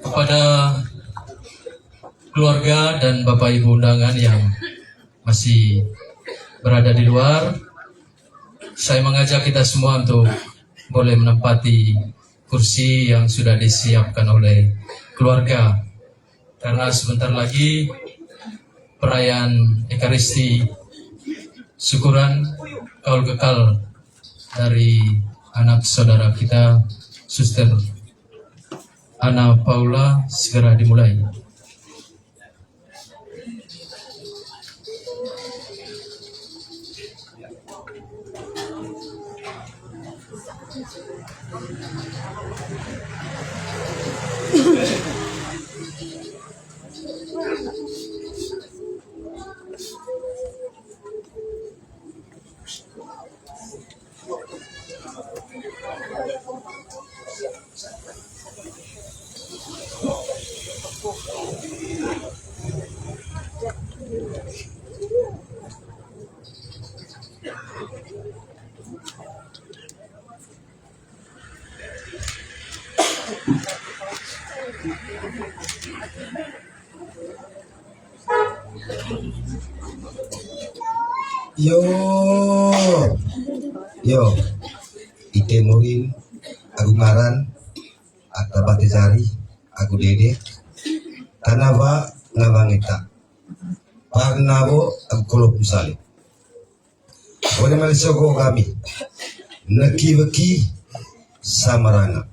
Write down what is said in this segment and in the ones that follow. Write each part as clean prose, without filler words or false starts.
Kepada keluarga dan Bapak Ibu undangan yang masih berada di luar, saya mengajak kita semua untuk boleh menempati kursi yang sudah disiapkan oleh keluarga, karena sebentar lagi perayaan Ekaristi syukuran kaul kekal dari anak saudara kita Suster Ana Paula segera dimulai. Yo, ite murin, aku ngaran, atau batizari, aku dede, tanava ngabangita, parnavo aku kolok misali. Boleh malisoko kami, neki samarana.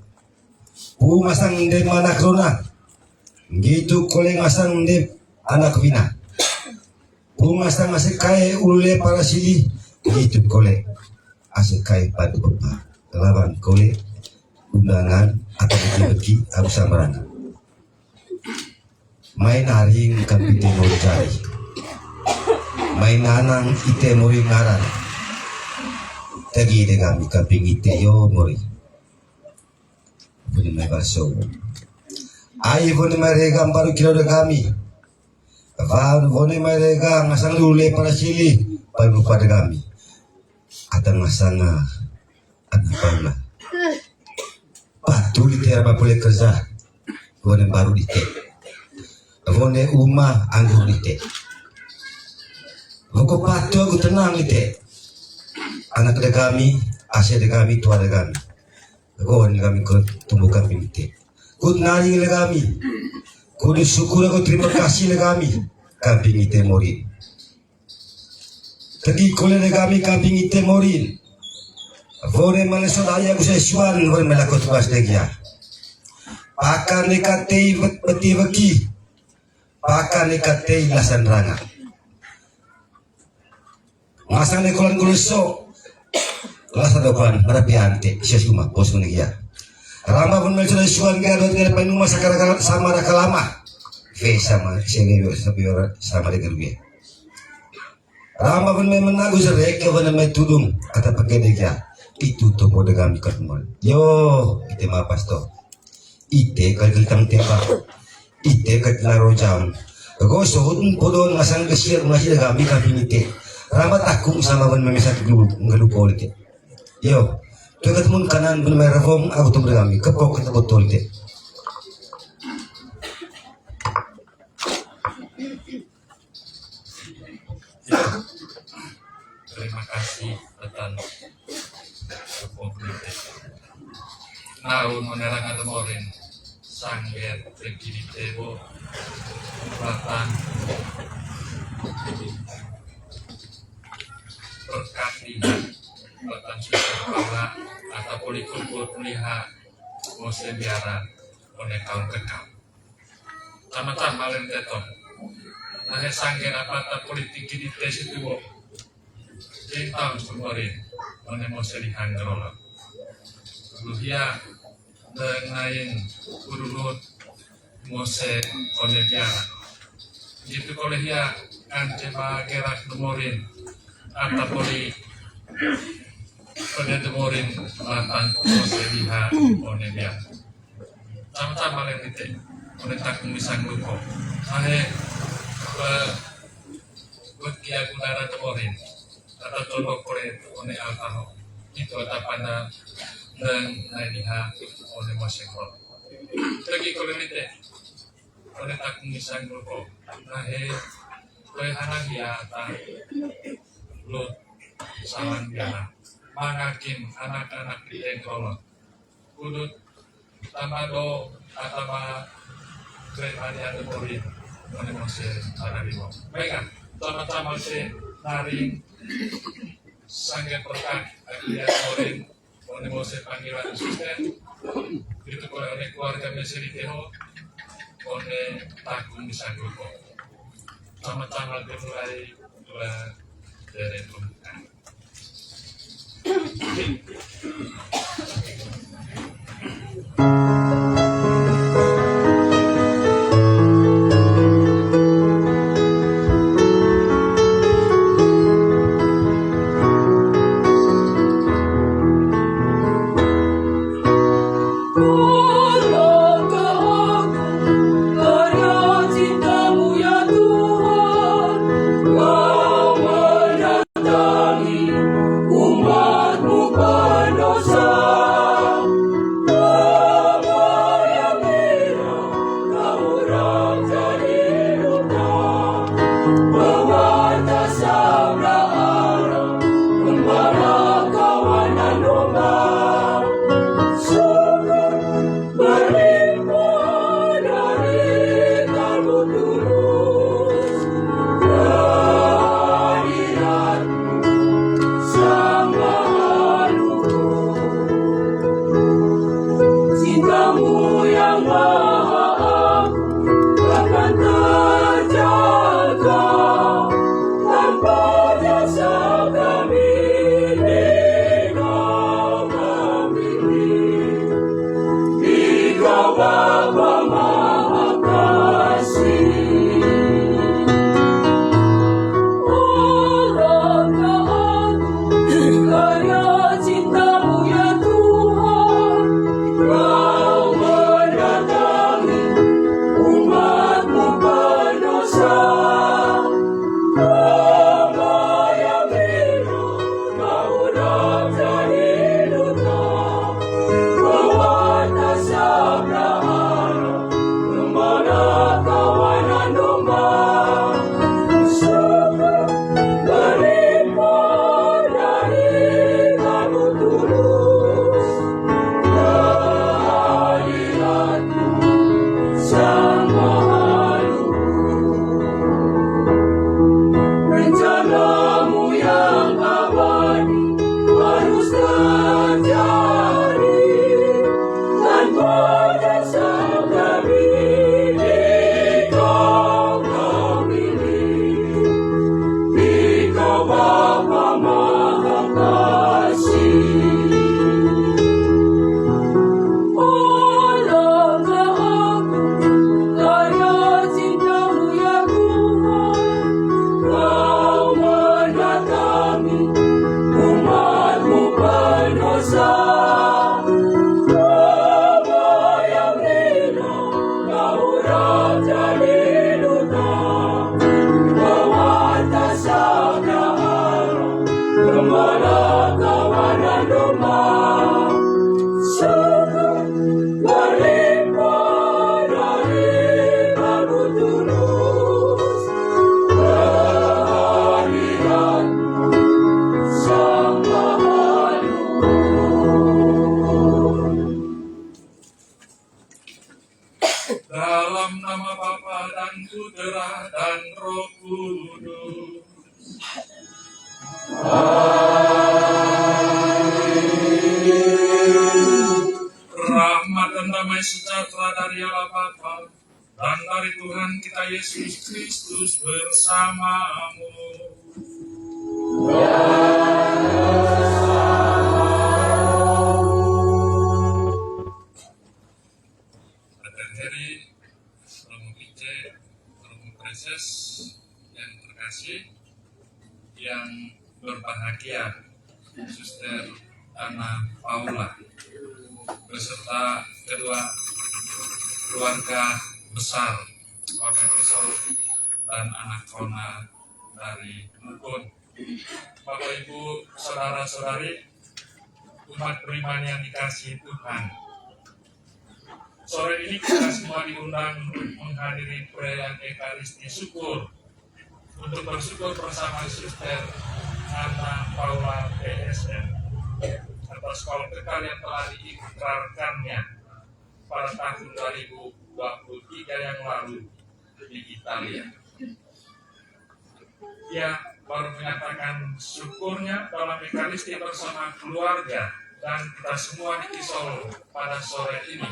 Masang de mana krona, gitu koleng masang de anak bina. Masang masih kaya ule para sili, gitu koleng. Asik kai pada bapak lawan kole undangan atau beki aku samarana main haring kapite mori cari main anang ite mori ngaran tagi de kami kaping ite yo mori buni mai baso ai buni mai regam baru kilo de kami buni mai regam ngasang lule para sili baru pada kami atang masana anak Paula patu di tiara boleh kerja gone baru di te gone uma anggur di te goko patu aku tenang di te anak de kami ase de kami tua de kami gone kami tumbuh kami di te kut nari le kami kudu syukur aku terima kasih le kami di te morin tadi kole de kami kambing ite morin. Vore malesot ayah kusai suan vore melakot tugas degia. Pakan nekatei beti beki. Pakan nekatei lasan ranga. Masang nekolan kuleso. Lasan dokan berapi ante siasuma bos negia. Rama pun melesot suan gaya dot gaya penung masa kara sama rakalama. Ve sama sini sama dengan gue. Rama pun menagu serek ke mana tudung kata pakai dia itu tu pada kami ketemu yo kita ma pasto ite kalau kita tempat ite kalau rojam go sohun podon masang kesir masih kami ite Rama takung sama pun memisah ngelu politik yo tu ketemu kanan pun merefom aku tu kami kepok kita betul ite. Terima kasih atas komunitas. Naun menerangkan morin sangger begini tebo batan berkati batan sudah kala atau kumpul kuliah musim biara oleh kaum kekal. Sama-sama lain teton. Nah sangger apa politik di tes itu tahun kemarin oleh Mose Lihandrola Luhia dengan urut Mose oleh biara gitu oleh dia kan coba gerak demorin atau poli pada demorin matan Mose Liha oleh biara sama-sama yang itu oleh tak bisa ngluko ahe buat kia gunara demorin atau tolong oleh altaho itu pada dan naiha oleh masyarakat Lagi kolenite, koleta kumisan grupo. Nahe, kue hanang yata, lo sawan gana. Mangakin anak-anak di kolon. Kudut tamado atama kereta ada pori, mana masih ada di bawah. Baiklah, sama-sama si naring sangat berkat akhirnya pori, mana masih panggilan susten. Itu oleh keluarga Mesir Teho, oleh takung di Sanggupo. Sama-sama dimulai dari pembukaan. Dalam nama Bapa dan Putra dan Roh Kudus. Rahmat dan damai sejahtera dari Allah Bapa dan dari Tuhan kita Yesus Kristus bersamamu. Yang terkasih, yang berbahagia, Suster Ana Paula beserta kedua keluarga besar dan anak Kona dari Mukun. Bapak Ibu, saudara-saudari, umat beriman yang dikasihi Tuhan, Sore ini kita semua diundang untuk menghadiri perayaan Ekaristi syukur untuk bersyukur bersama Suster Anna Paula PSM atas sekolah kekal yang telah diikrarkannya pada tahun 2023 yang lalu di Italia. Ia baru menyatakan syukurnya dalam Ekaristi bersama keluarga dan kita semua di Kisol pada sore ini,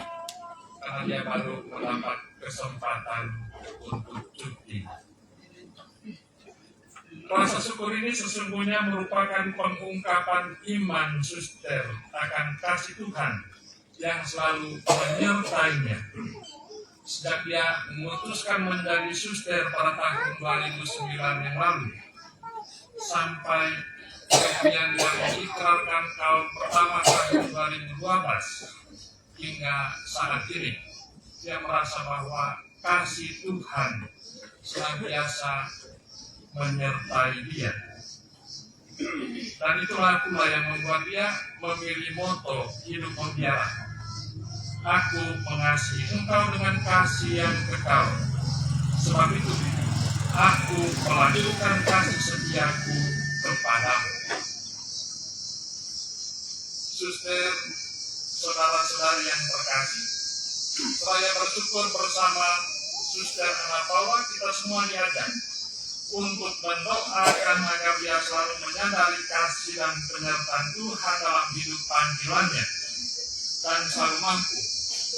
karena dia baru mendapat kesempatan untuk cuti. Rasa syukur ini sesungguhnya merupakan pengungkapan iman Suster akan kasih Tuhan yang selalu menyertainya. Sejak dia memutuskan menjadi Suster pada tahun 2009 yang lalu, sampai kemudian dia mengikrarkan tahun pertama tahun 2012 hingga saat ini, dia merasa bahwa kasih Tuhan senantiasa menyertai dia. Dan itulah pula yang membuat dia memilih moto hidup mutiara. Aku mengasihi engkau dengan kasih yang kekal. Sebab itu, aku melanjutkan kasih setiaku kepadamu. Suster, saudara-saudari yang terkasih, saya bersyukur bersama Suster Anna Paula, kita semua diajak untuk mendoakan agar dia selalu menyadari kasih dan penyertaan Tuhan dalam hidup panggilannya dan selalu mampu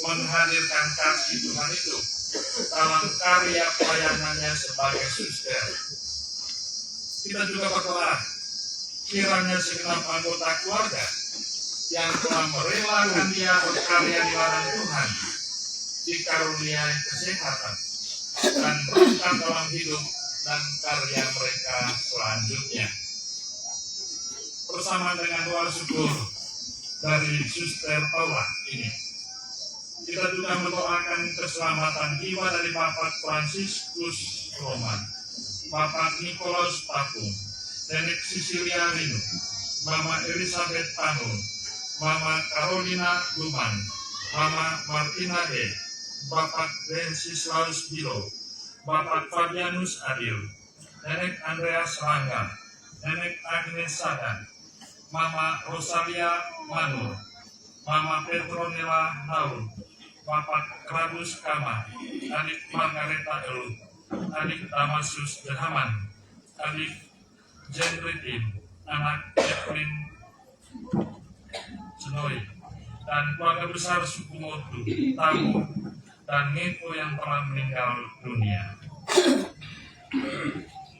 menghadirkan kasih Tuhan itu dalam karya pelayanannya sebagai suster. Kita juga berdoa kiranya segenap anggota keluarga yang telah merelakan dia berkarya di ladang Tuhan dikaruniai kesehatan dan berkat dalam hidup dan karya mereka selanjutnya. Bersama dengan doa syukur dari Suster Paula ini, kita juga mendoakan keselamatan jiwa dari Bapak Fransiskus Roman, Bapak Nikolaus Tapung, Nenek Sisilia Rinu, Mama Elizabeth Tanun, Mama Carolina Luman, Mama Martina D, Bapak Wenceslaus Bilo, Bapak Fabianus Adil, Nenek Andreas Rangga, Nenek Agnes Sadan, Mama Rosalia Manur, Mama Petronella Haun, Bapak Krabus Kama, Adik Margareta Elu, Adik Damasus Dehaman, Adik Jenritin, Anak Evelyn Senoi, dan keluarga besar suku Motu, Tamu, dan Niko yang telah meninggal dunia.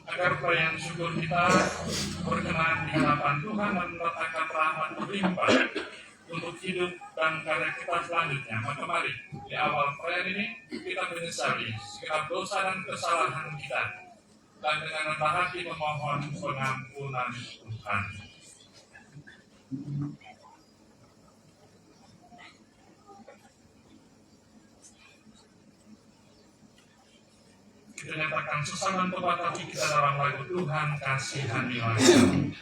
Agar perayaan syukur kita berkenan di hadapan Tuhan dan mendatangkan rahmat berlimpah untuk hidup dan karya kita selanjutnya. Maka mari di awal perayaan ini kita menyesali segenap dosa dan kesalahan kita dan dengan rendah hati memohon pengampunan Tuhan. Kita nyatakan sesama tobat hati kita dalam lagu Tuhan kasihanilah kami.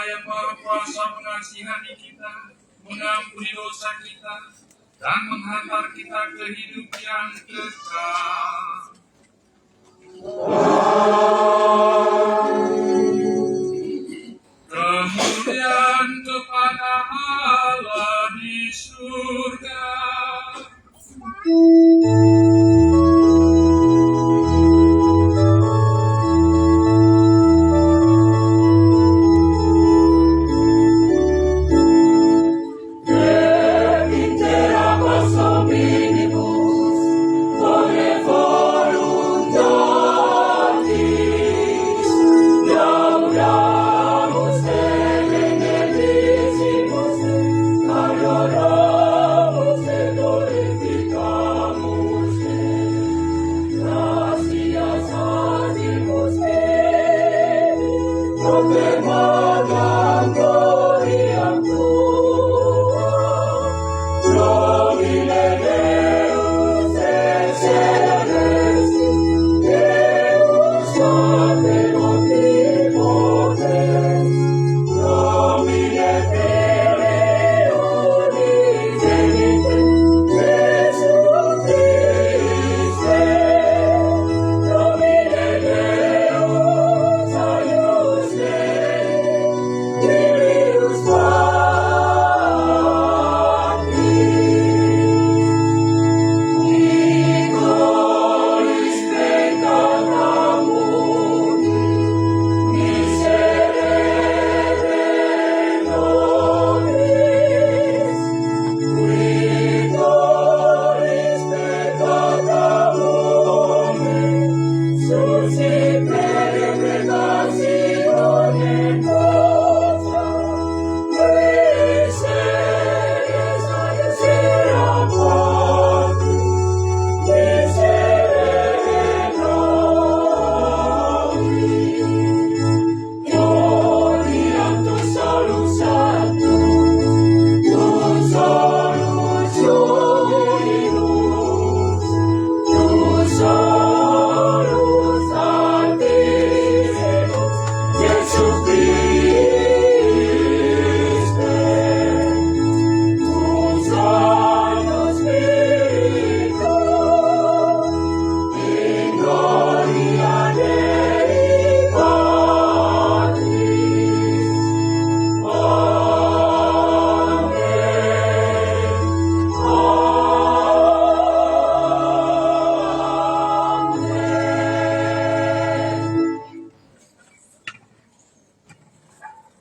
yang Maha Kuasa mengasihani kita, mengampuni dosa kita, dan menghantar kita ke hidup yang kekal. Kemuliaan kepada Allah di surga.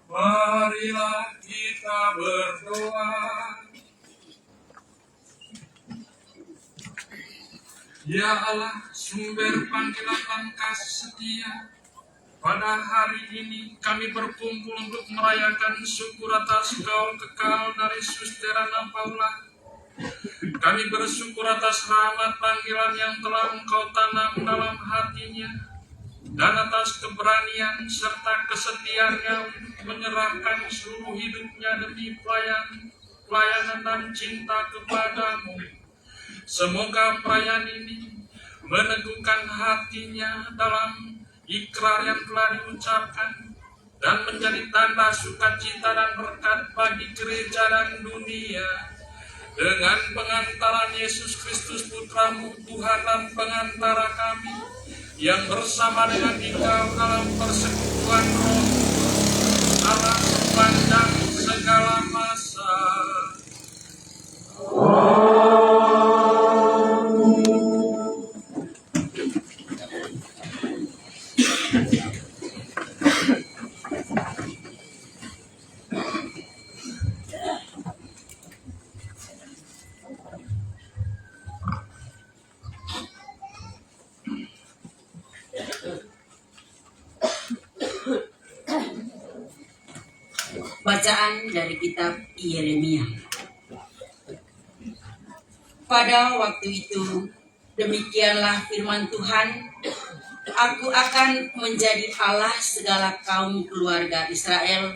Marilah kita berdoa. Ya Allah, sumber panggilan dan kasih setia, pada hari ini kami berkumpul untuk merayakan syukur atas Kau kekal dari Suster Ana Paula. Kami bersyukur atas rahmat panggilan yang telah Engkau tanam dalam hatinya, dan atas keberanian serta kesetiaannya untuk menyerahkan seluruh hidupnya demi pelayanan dan cinta kepadamu. Semoga perayaan ini meneguhkan hatinya dalam ikrar yang telah diucapkan, dan menjadi tanda sukacita dan berkat bagi gereja dan dunia. Dengan pengantaran Yesus Kristus Putramu, Tuhan dan pengantara kami, yang bersama dengan Engkau dalam persekutuan Roh Allah sepanjang segala masa. Bacaan dari kitab Yeremia. Pada waktu itu, demikianlah firman Tuhan, Aku akan menjadi Allah segala kaum keluarga Israel,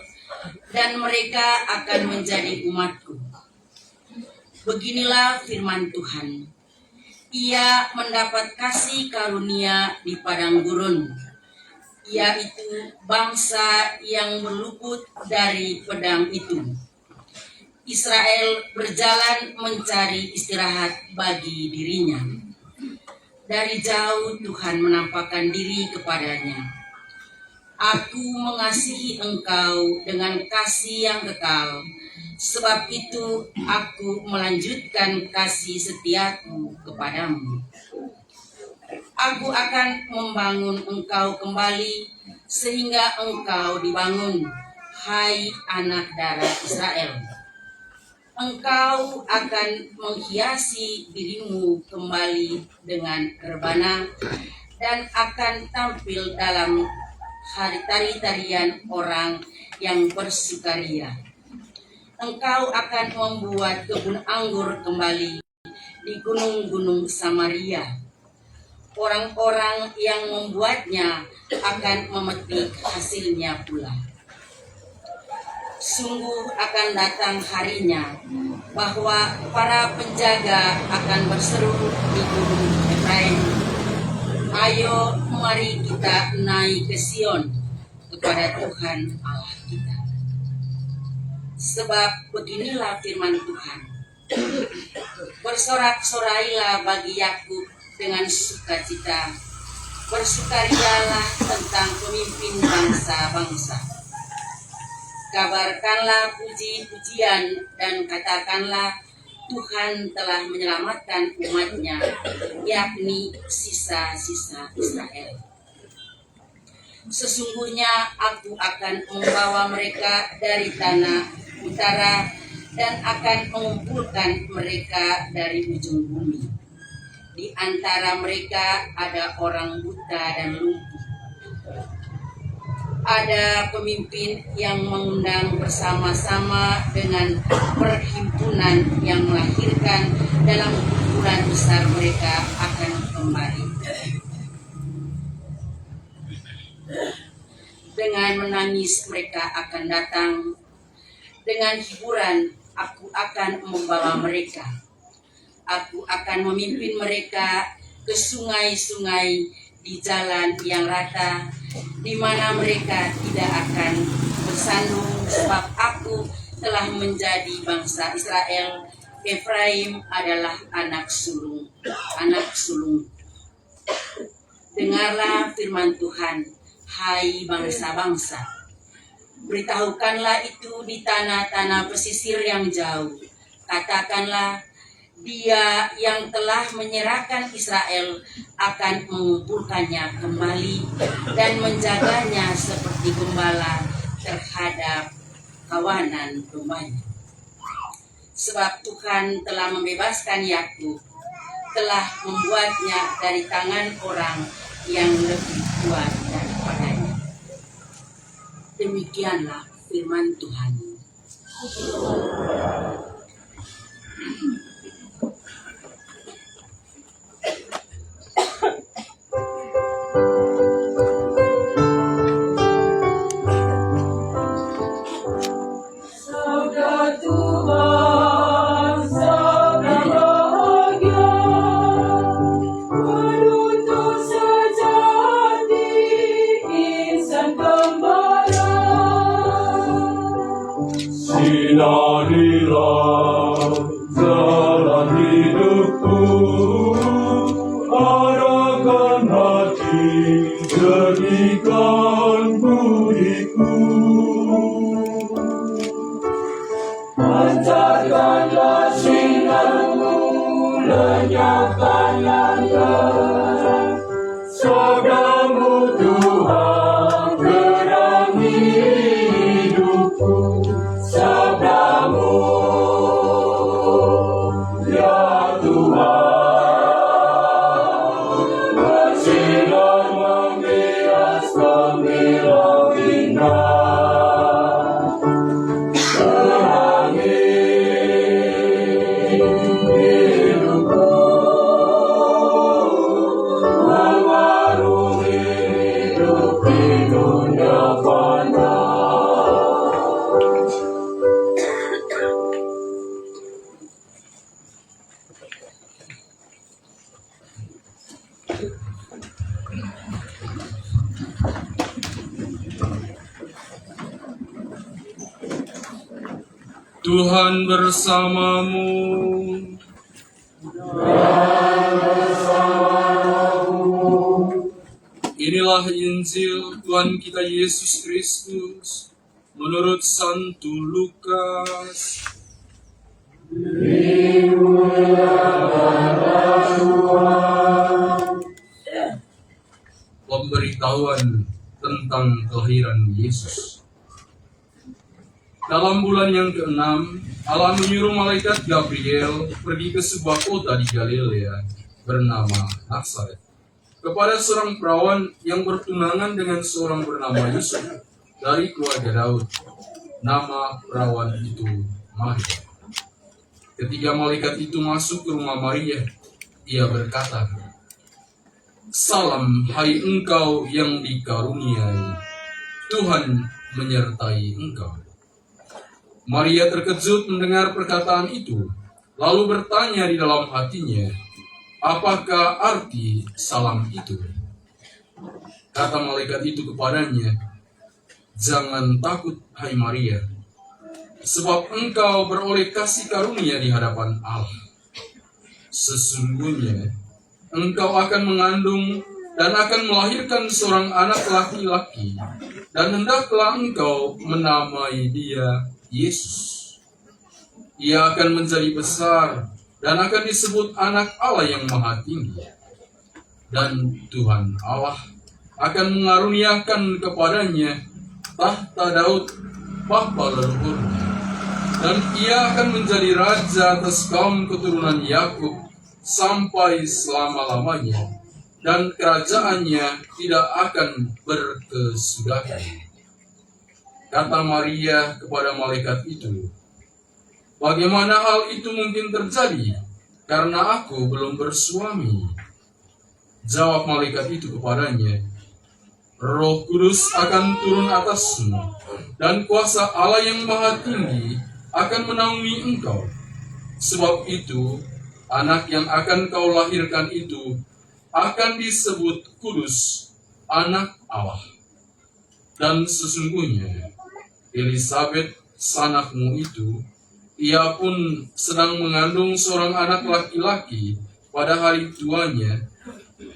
dan mereka akan menjadi umatku. Beginilah firman Tuhan, Ia mendapat kasih karunia di padang gurun. yaitu bangsa yang berluput dari pedang itu. Israel berjalan mencari istirahat bagi dirinya. Dari jauh Tuhan menampakkan diri kepadanya. Aku mengasihi engkau dengan kasih yang kekal. Sebab itu aku melanjutkan kasih setiaku kepadamu. Aku akan membangun engkau kembali sehingga engkau dibangun, hai anak darah Israel. Engkau akan menghiasi dirimu kembali dengan rebana dan akan tampil dalam hari tari-tarian orang yang bersukaria. Engkau akan membuat kebun anggur kembali di gunung-gunung Samaria. Orang-orang yang membuatnya akan memetik hasilnya pula. Sungguh akan datang harinya bahwa para penjaga akan berseru di gunung Efraim, ayo mari kita naik ke Sion kepada Tuhan Allah kita. Sebab beginilah firman Tuhan, bersorak-sorailah bagi Yakub dengan sukacita, bersukarialah tentang pemimpin bangsa-bangsa. Kabarkanlah puji-pujian dan katakanlah Tuhan telah menyelamatkan umatnya, yakni sisa-sisa Israel. Sesungguhnya aku akan membawa mereka dari tanah utara dan akan mengumpulkan mereka dari ujung bumi. Di antara mereka ada orang buta dan lumpuh. Ada pemimpin yang mengundang bersama-sama dengan perhimpunan yang melahirkan dalam kumpulan besar mereka akan kembali. Dengan menangis mereka akan datang. Dengan hiburan aku akan membawa mereka. Aku akan memimpin mereka ke sungai-sungai di jalan yang rata, di mana mereka tidak akan bersandung, sebab aku telah menjadi bangsa Israel. Efraim adalah anak sulung. Dengarlah firman Tuhan, hai bangsa-bangsa. Beritahukanlah itu di tanah-tanah pesisir yang jauh. Katakanlah, Dia yang telah menyerahkan Israel akan mengumpulkannya kembali dan menjaganya seperti gembala terhadap kawanan dombanya. Sebab Tuhan telah membebaskan Yakub, telah membuatnya dari tangan orang yang lebih kuat daripadanya. Demikianlah firman Tuhan. Sinarilah jalan hidupku, arahkan hati, jadikan budiku. Pancarkanlah sinarmu, lenyapkan yang gelap, sabdamu Tuhan terangi hidupku. Sabdamu, ya Tuhan, bersinar menghias gemilang indah, terangi hidupku. Tuhan bersamamu. Inilah Injil Tuhan kita Yesus Kristus menurut Santo Lukas. Pemberitahuan tentang kelahiran Yesus. Dalam bulan yang ke-6, Allah menyuruh malaikat Gabriel pergi ke sebuah kota di Galilea bernama Nazaret, kepada seorang perawan yang bertunangan dengan seorang bernama Yusuf dari keluarga Daud. Nama perawan itu Maria. Ketika malaikat itu masuk ke rumah Maria, ia berkata, "Salam, hai engkau yang dikaruniai, Tuhan menyertai engkau." Maria terkejut mendengar perkataan itu, lalu bertanya di dalam hatinya, "Apakah arti salam itu?" Kata malaikat itu kepadanya, "Jangan takut, hai Maria, sebab engkau beroleh kasih karunia di hadapan Allah. Sesungguhnya engkau akan mengandung dan akan melahirkan seorang anak laki-laki, dan hendaklah engkau menamai dia Yesus. Ia akan menjadi besar dan akan disebut Anak Allah yang Maha Tinggi. Dan Tuhan Allah akan mengaruniakan kepadanya tahta Daud, bapa leluhurnya, dan ia akan menjadi raja atas kaum keturunan Yakub sampai selama-lamanya, dan kerajaannya tidak akan berkesudahan." Kata Maria kepada malaikat itu, "Bagaimana hal itu mungkin terjadi, karena aku belum bersuami?" Jawab malaikat itu kepadanya, "Roh Kudus akan turun atasmu, dan kuasa Allah yang Maha Tinggi akan menaungi engkau. Sebab itu, anak yang akan kau lahirkan itu akan disebut kudus, Anak Allah. Dan sesungguhnya, Elisabet, sanakmu itu, ia pun sedang mengandung seorang anak laki-laki pada hari tuanya,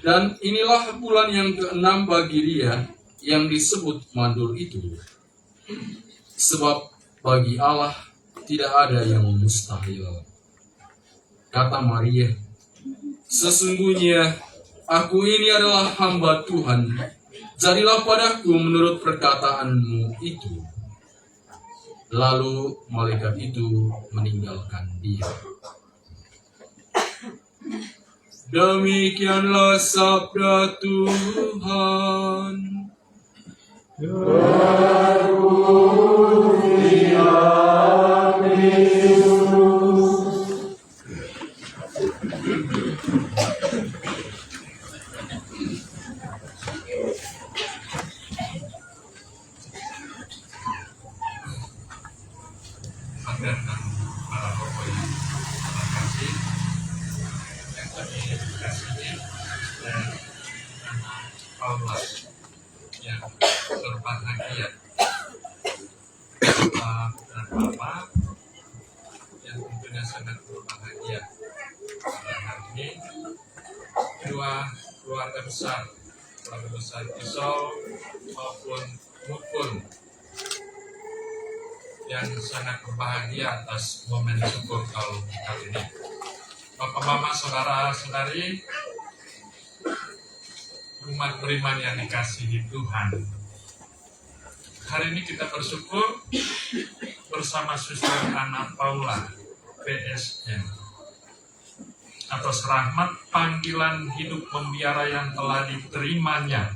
dan inilah bulan yang ke-6 bagi dia yang disebut mandul itu. Sebab bagi Allah tidak ada yang mustahil." Kata Maria, "Sesungguhnya aku ini adalah hamba Tuhan, jadilah padaku menurut perkataanmu itu." Lalu malaikat itu meninggalkan dia. Demikianlah sabda Tuhan. Dan para Bapak Ibu terima kasih yang kami kasih dan Paula yang berbahagia, Bapak dan Bapak yang tentunya sangat berbahagia pada hari ini. Dua keluarga besar Pisau maupun Mukun yang sangat berbahagia atas momen syukur tahun kali ini. Bapak, Mama, Saudara-saudari, umat beriman yang dikasihi Tuhan. Hari ini kita bersyukur bersama Suster Anna Paula, PSM, atas rahmat panggilan hidup membiara yang telah diterimanya.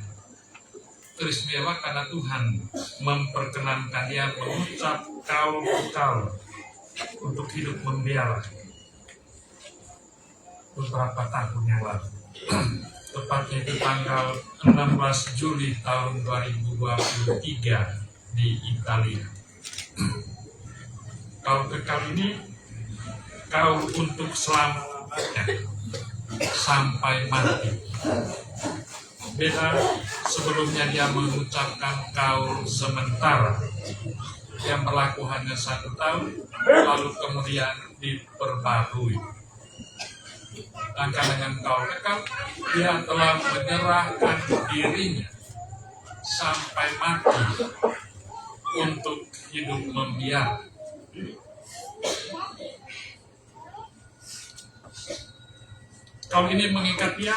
Teristimewa karena Tuhan memperkenankan dia mengucap kaul untuk hidup membiara beberapa tahun yang lalu. Tepatnya di tanggal 16 Juli tahun 2023 di Italia. Kaul kekal ini kaul untuk selamanya sampai mati. Beda sebelumnya dia mengucapkan kaul sementara yang berlaku hanya 1 tahun, lalu kemudian diperbarui. Maka dengan kaul kekal, dia telah menyerahkan dirinya sampai mati untuk hidup membiara. Kaul ini mengikat dia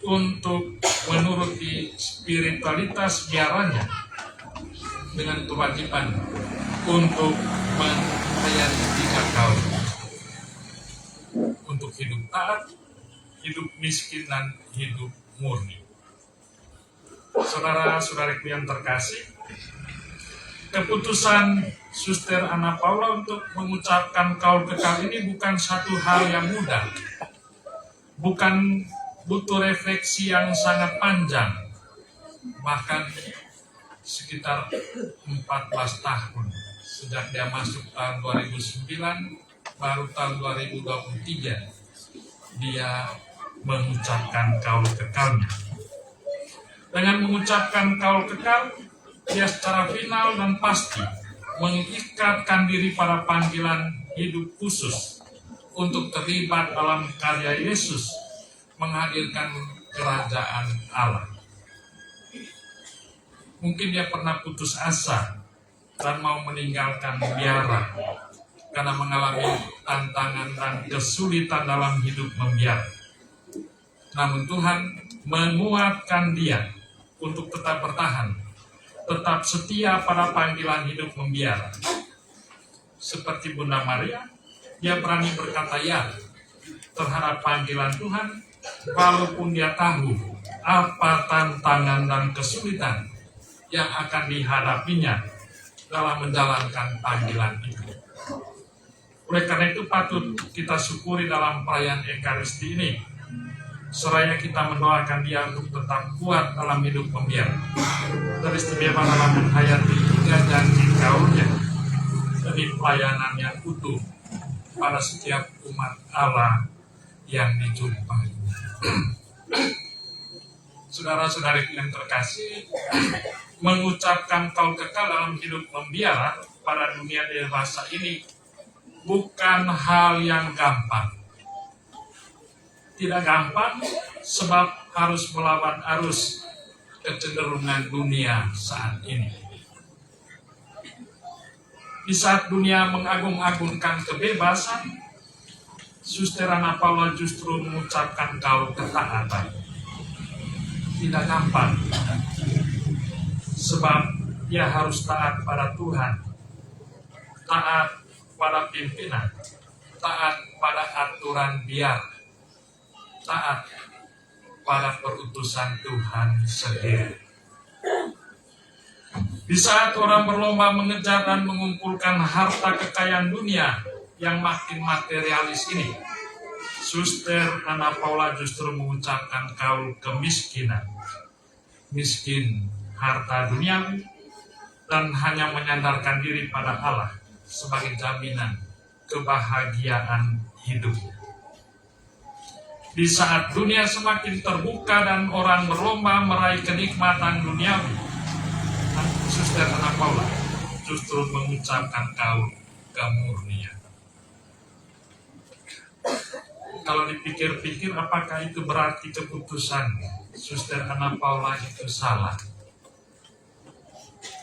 untuk menuruti spiritualitas biaranya dengan kewajiban untuk menghayati 3 kaul, untuk hidup taat, hidup miskin, dan hidup murni. Saudara-saudariku yang terkasih, keputusan Suster Anna Paula untuk mengucapkan kaul kekal ini bukan satu hal yang mudah, bukan butuh refleksi yang sangat panjang, bahkan sekitar 14 tahun sejak dia masuk tahun 2009, baru tahun 2023 dia mengucapkan kaul kekalnya. Dengan mengucapkan kaul kekal, dia secara final dan pasti mengikatkan diri pada panggilan hidup khusus untuk terlibat dalam karya Yesus menghadirkan kerajaan Allah. Mungkin dia pernah putus asa dan mau meninggalkan biara karena mengalami tantangan dan kesulitan dalam hidup membiara. Namun Tuhan menguatkan dia untuk tetap bertahan, tetap setia pada panggilan hidup membiara. Seperti Bunda Maria, dia berani berkata ya terhadap panggilan Tuhan, walaupun dia tahu apa tantangan dan kesulitan yang akan dihadapinya dalam menjalankan panggilan itu. Oleh karena itu patut kita syukuri dalam perayaan Ekaristi ini, seraya kita mendoakan dia untuk tetap kuat dalam hidup membiara, teristimewa dalam menghayati 3 janji kaulnya demi pelayanan yang utuh pada setiap umat Allah yang dijumpai. Saudara-saudari yang terkasih, mengucapkan kaul kekal dalam hidup membiara pada dunia dewasa ini bukan hal yang gampang. Tidak gampang sebab harus melawan arus kecenderungan dunia saat ini. Di saat dunia mengagung-agungkan kebebasan, Suster Anna Paula justru mengucapkan kaul ketaatan. Tidak gampang, sebab dia harus taat pada Tuhan, taat pada pimpinan, taat pada aturan biara, taat pada perutusan Tuhan sendiri. Di saat orang berlomba mengejar dan mengumpulkan harta kekayaan dunia yang makin materialis ini, Suster Anna Paula justru mengucapkan kaul kemiskinan, miskin harta duniawi, dan hanya menyandarkan diri pada Allah sebagai jaminan kebahagiaan hidup. Di saat dunia semakin terbuka dan orang berlomba meraih kenikmatan duniawi, Suster Anna Paula justru mengucapkan kaul kemurnian. Kalau dipikir-pikir, apakah itu berarti keputusan Suster Anna Paula itu salah?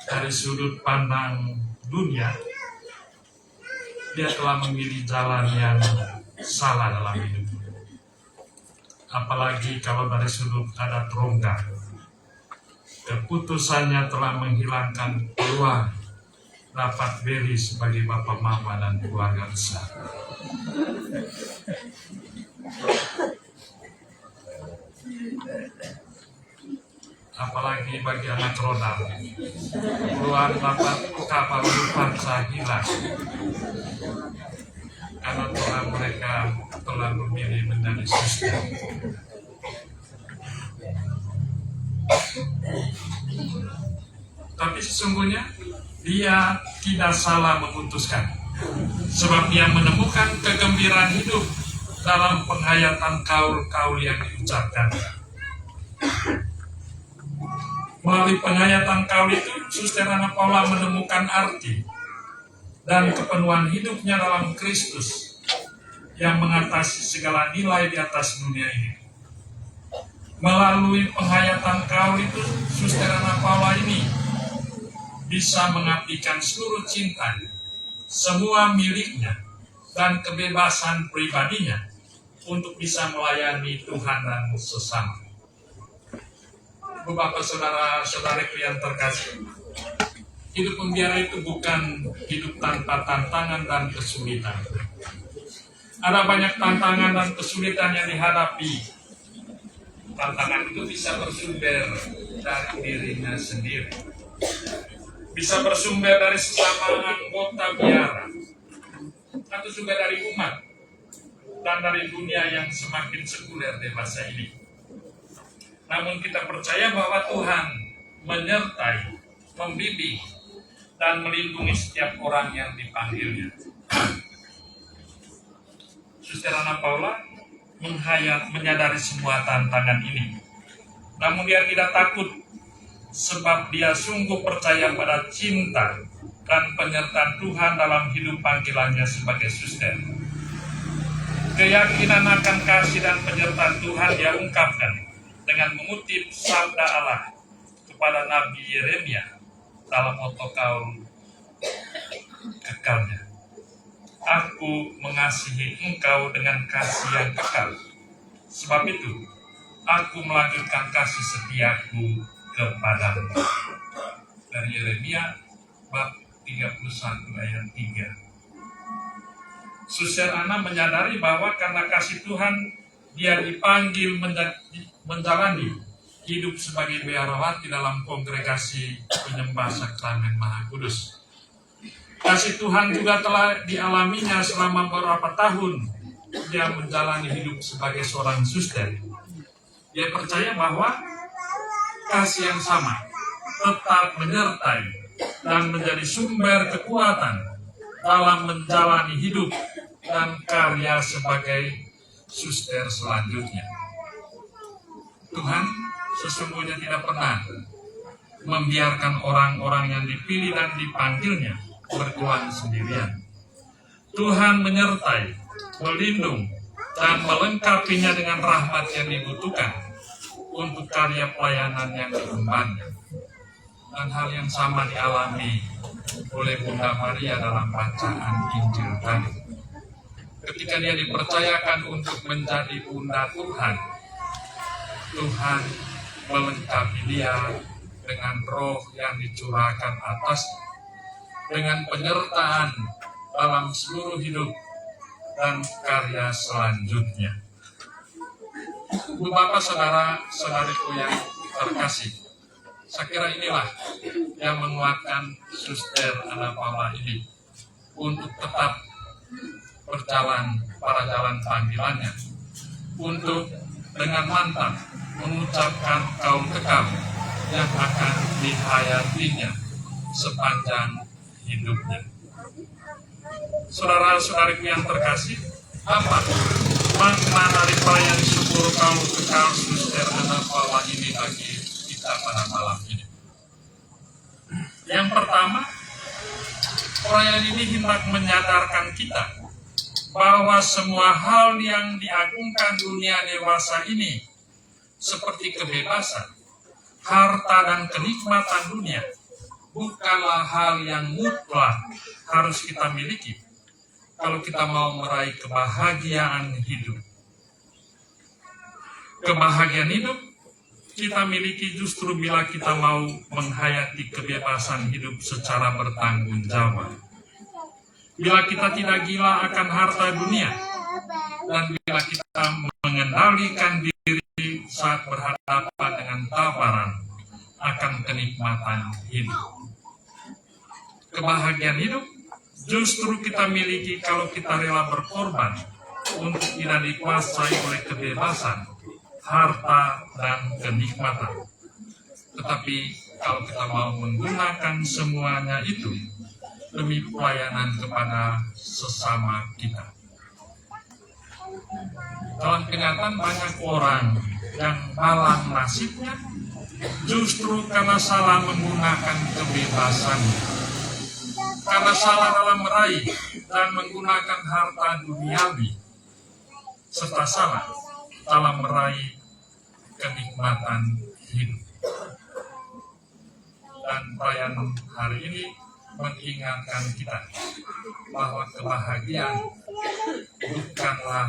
Dari sudut pandang dunia, dia telah memilih jalan yang salah dalam hidup. Apalagi kalau dari sudut adat rongga, keputusannya telah menghilangkan peluang dapat beri sebagai bapak mama dan keluarga besar. Apalagi bagi anak rodal, peluang dapat kapal bangsa hilang karena Tuhan mereka telah memilih menjadi suster. Tapi sesungguhnya dia tidak salah memutuskan, sebab dia menemukan kegembiraan hidup dalam penghayatan kaul-kaul yang diucapkan. Melalui penghayatan kaul itu, Suster Ana Paula menemukan arti dan kepenuhan hidupnya dalam Kristus yang mengatasi segala nilai di atas dunia ini. Melalui penghayatan kaul itu, Suster Ana Paula ini bisa mengabdikan seluruh cintanya, semua miliknya, dan kebebasan pribadinya untuk bisa melayani Tuhan dan sesama. Bapak, saudara-saudariku yang terkasih, hidup pembiara itu bukan hidup tanpa tantangan dan kesulitan. Ada banyak tantangan dan kesulitan yang dihadapi. Tantangan itu bisa bersumber dari dirinya sendiri, bisa bersumber dari sesama anggota biara, atau juga dari umat, dan dari dunia yang semakin sekuler di masa ini. Namun kita percaya bahwa Tuhan menyertai, membimbing, dan melindungi setiap orang yang dipanggilnya. Suster Ana Paula menyadari semua tantangan ini. Namun dia tidak takut, sebab dia sungguh percaya pada cinta dan penyertaan Tuhan dalam hidup panggilannya sebagai suster. Keyakinan akan kasih dan penyertaan Tuhan dia ungkapkan dengan mengutip sabda Allah kepada Nabi Yeremia dalam otokaul kekalnya. Aku mengasihi engkau dengan kasih yang kekal. Sebab itu, aku melanjutkan kasih setiaku kepadamu. Dari Yeremia bab 31 ayat 3. Suster Ana menyadari bahwa karena kasih Tuhan, dia dipanggil menjalani hidup sebagai biarawati dalam kongregasi penyembah sakramen Maha Kudus. Kasih Tuhan juga telah dialaminya selama beberapa tahun dia menjalani hidup sebagai seorang suster. Dia percaya bahwa kasih yang sama tetap menyertai dan menjadi sumber kekuatan dalam menjalani hidup dan karya sebagai suster selanjutnya. Tuhan sesungguhnya tidak pernah membiarkan orang-orang yang dipilih dan dipanggilnya berjuang sendirian. Tuhan menyertai, melindung, dan melengkapinya dengan rahmat yang dibutuhkan untuk karya pelayanan yang diembannya. Dan hal yang sama dialami oleh Bunda Maria dalam bacaan Injil tadi. Ketika dia dipercayakan untuk menjadi Bunda Tuhan, Tuhan melengkapi dia dengan roh yang dicurahkan atasnya, dengan penyertaan dalam seluruh hidup dan karya selanjutnya. Bapak, saudara-saudariku yang terkasih, saya kira inilah yang menguatkan Suster Ana Paula ini untuk tetap berjalan pada jalan panggilannya, untuk dengan mantap mengucapkan kaul kekal yang akan dihayatinya sepanjang hidupnya. Saudara-saudariku yang terkasih, apa makna dari perayaan syukur kaul kekal Suster Ana Paula ini bagi kita pada malam ini? Yang pertama, perayaan ini hendak menyadarkan kita bahwa semua hal yang diagungkan dunia dewasa ini, seperti kebebasan, harta, dan kenikmatan dunia, bukanlah hal yang mutlak harus kita miliki kalau kita mau meraih kebahagiaan hidup. Kebahagiaan hidup kita miliki justru bila kita mau menghayati kebebasan hidup secara bertanggung jawab. Bila kita tidak gila akan harta dunia, dan bila kita mengendalikan diri saat berhadapan dengan tawaran akan kenikmatan hidup. Kebahagiaan hidup justru kita miliki kalau kita rela berkorban untuk tidak dikuasai oleh kebebasan, harta, dan kenikmatan. Tetapi kalau kita mau menggunakan semuanya itu demi pelayanan kepada sesama kita. Dalam kenyataan banyak orang yang malang nasibnya justru karena salah menggunakan kebebasan, karena salah dalam meraih dan menggunakan harta duniawi, serta salah dalam meraih kenikmatan hidup. Dan perayaan hari ini mengingatkan kita bahwa kebahagiaan bukanlah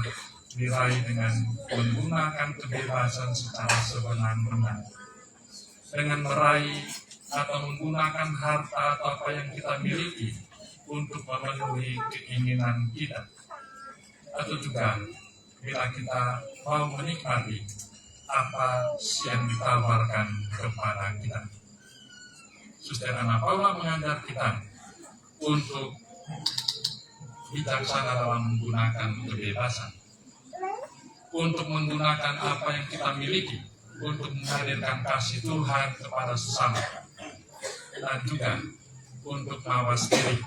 diraih dengan menggunakan kebebasan secara sebenar-benar, dengan meraih atau menggunakan harta atau apa yang kita miliki untuk memenuhi keinginan kita, atau juga bila kita mau menikmati apa yang ditawarkan kepada kita. Suster Anna Paula mengajar kita untuk bijaksana dalam menggunakan kebebasan, untuk menggunakan apa yang kita miliki untuk menghadirkan kasih Tuhan kepada sesama, dan juga untuk mawas diri,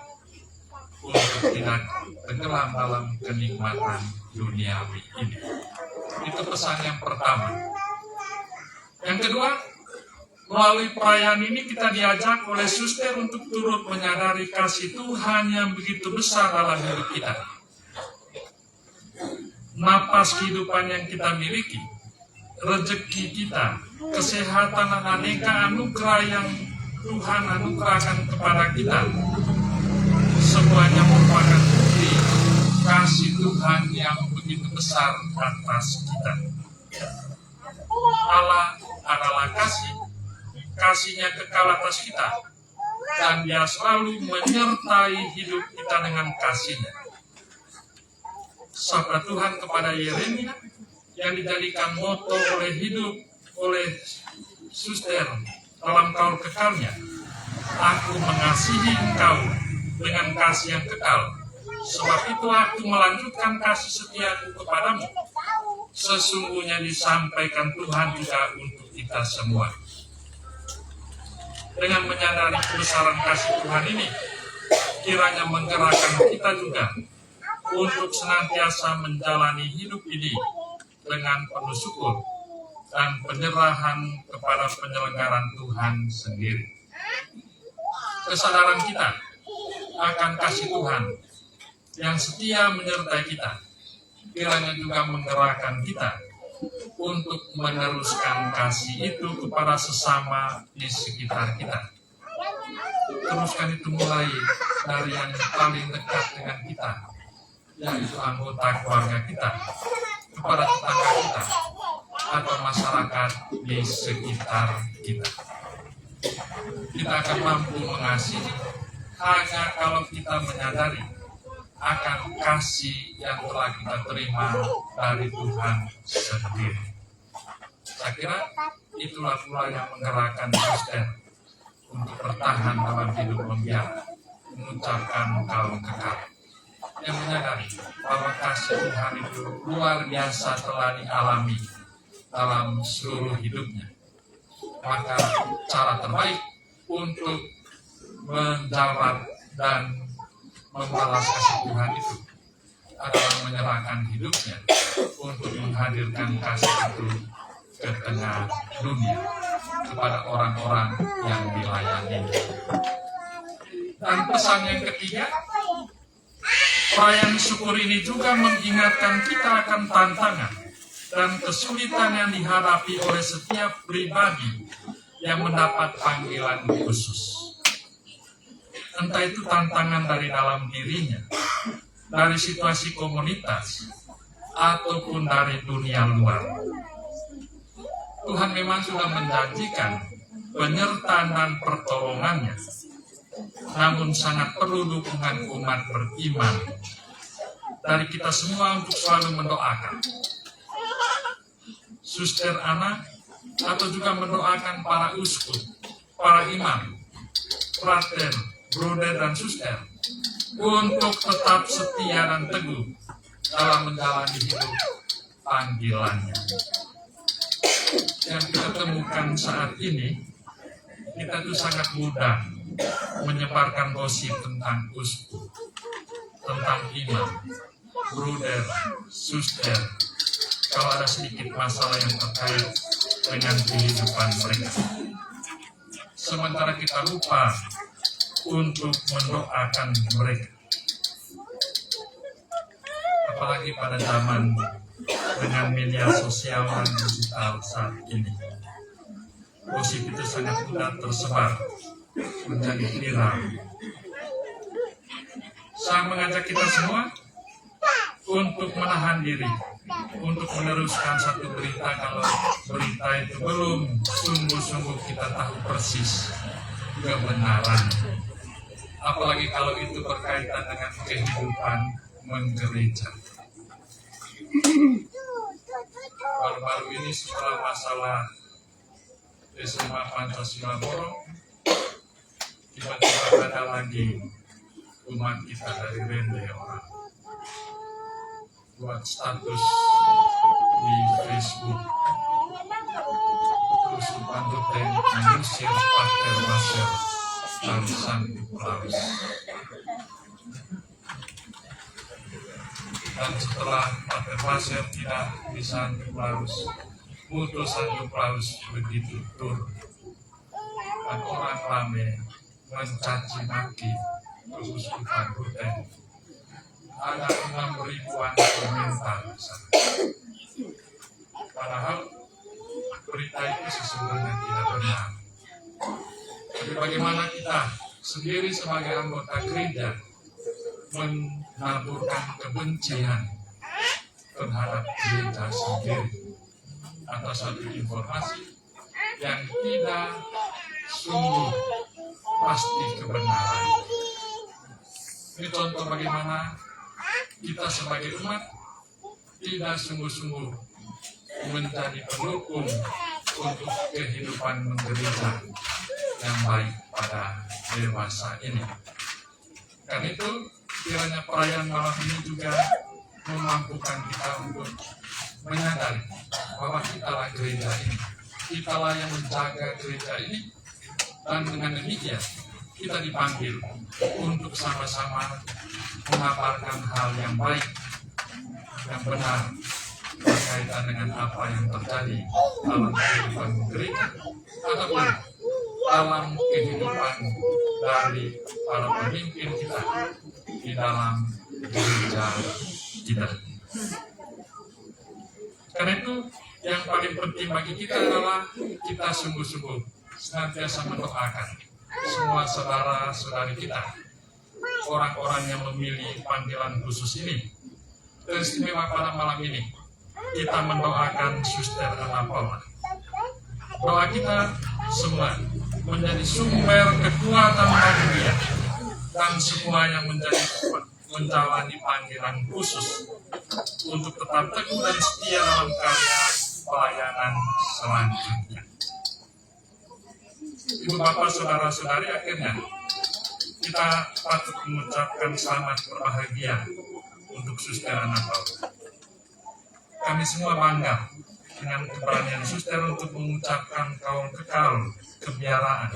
untuk tidak tenggelam dalam kenikmatan duniawi ini. Itu pesan yang pertama. Yang kedua, melalui perayaan ini kita diajak oleh suster untuk turut menyadari kasih Tuhan yang begitu besar dalam hidup kita. Napas kehidupan yang kita miliki, rezeki kita, kesehatan dan aneka anugerah yang Tuhan anugerahkan kepada kita, semuanya merupakan bukti kasih Tuhan yang begitu besar atas kita. Allah adalah kasihnya kekal atas kita, dan Dia selalu menyertai hidup kita dengan kasihnya. Sabda Tuhan kepada Yeremia yang dijadikan moto oleh suster dalam kaul kekalnya, "Aku mengasihi engkau dengan kasih yang kekal, sebab itu aku melanjutkan kasih setiaku kepadamu." Sesungguhnya disampaikan Tuhan juga untuk kita semua. Dengan menyadari kebesaran kasih Tuhan ini, kiranya menggerakkan kita juga untuk senantiasa menjalani hidup ini dengan penuh syukur dan penyerahan kepada penyelenggaraan Tuhan sendiri. Kesadaran kita akan kasih Tuhan yang setia menyertai kita, kiranya juga menggerakkan kita untuk meneruskan kasih itu kepada sesama di sekitar kita. Teruskan itu mulai dari yang paling dekat dengan kita, yaitu anggota keluarga kita, kepada tetangga kita, atau masyarakat di sekitar kita. Kita akan mampu mengasihi hanya kalau kita menyadari akan kasih yang telah kita terima dari Tuhan sendiri. Saya kira itulah pula yang menggerakkan suster untuk bertahan dalam hidup membiak, mengucapkan kaul kekal, yang menyadari bahwa kasih Tuhan itu luar biasa telah dialami dalam seluruh hidupnya. Maka cara terbaik untuk menjawab dan membalas kasih Tuhan itu adalah menyerahkan hidupnya untuk menghadirkan kasih itu ke tengah dunia kepada orang-orang yang dilayani. Dan pesan yang ketiga, perayaan syukur ini juga mengingatkan kita akan tantangan dan kesulitan yang dihadapi oleh setiap pribadi yang mendapat panggilan khusus. Entah itu tantangan dari dalam dirinya, dari situasi komunitas, ataupun dari dunia luar. Tuhan memang sudah menjanjikan penyertaan dan pertolongannya, namun sangat perlu dukungan umat beriman dari kita semua untuk selalu mendoakan Suster Anna, atau juga mendoakan para uskup, para imam, frater, bruder dan suster untuk tetap setia dan teguh dalam menjalani hidup panggilannya. Yang kita temukan saat ini, kita tuh sangat mudah menyebarkan gosip tentang uskup, tentang imam, bruder, suster. Kalau ada sedikit masalah yang terkait dengan kehidupan mereka. Sementara kita lupa untuk mendoakan mereka. Apalagi pada zaman dengan media sosial dan digital saat ini. Gosip itu sangat mudah tersebar, menjadi viral. Saya mengajak kita semua untuk menahan diri, untuk meneruskan satu berita kalau berita itu belum sungguh-sungguh kita tahu persis kebenaran. Apalagi kalau itu berkaitan dengan kehidupan menggereja. Baru-baru ini setelah masalah SMA Pancasila borong, tiba-tiba ada lagi umat kita dari Rende orang buat status di Facebook terus dibantuin mengusir Pater Maser dan Santo Paulus. Dan setelah Pater Maser tidak di Santo Paulus, putus Santo Paulus begitu turun, dan orang ramai mencaci maki keuskupan Ruteng. Ada 6.000-an komentar di sana. Padahal berita itu sesungguhnya tidak benar. Tapi bagaimana kita sendiri sebagai anggota gereja menaburkan kebencian terhadap gereja sendiri atas satu informasi yang tidak sungguh pasti kebenaran. Ini contoh bagaimana kita sebagai umat tidak sungguh-sungguh menjadi pendukung untuk kehidupan menggereja yang baik pada dewasa ini. Karena itu kiranya perayaan malam ini juga memampukan kita untuk menyadari bahwa kitalah gereja ini, kitalah yang menjaga gereja ini, dan dengan demikian kita dipanggil untuk sama-sama mengabarkan hal yang baik, yang benar berkaitan dengan apa yang terjadi dalam kehidupan gereja ataupun dalam kehidupan dari para pemimpin kita di dalam gereja kita. Karena itu yang paling penting bagi kita adalah kita sungguh-sungguh senantiasa mendoakan semua saudara-saudari kita, orang-orang yang memilih panggilan khusus ini. Dan istimewa pada malam ini kita mendoakan Suster Anna Paula. Doa kita semua menjadi sumber kekuatan bagi dia dan semua yang menjalani panggilan khusus untuk tetap teguh dan setia dalam karya pelayanan selanjutnya. Ibu bapak saudara-saudari, akhirnya kita patut mengucapkan selamat berbahagia untuk Suster Anna Paula. Kami semua bangga dengan keberanian Suster untuk mengucapkan kaul kekal kebiaraan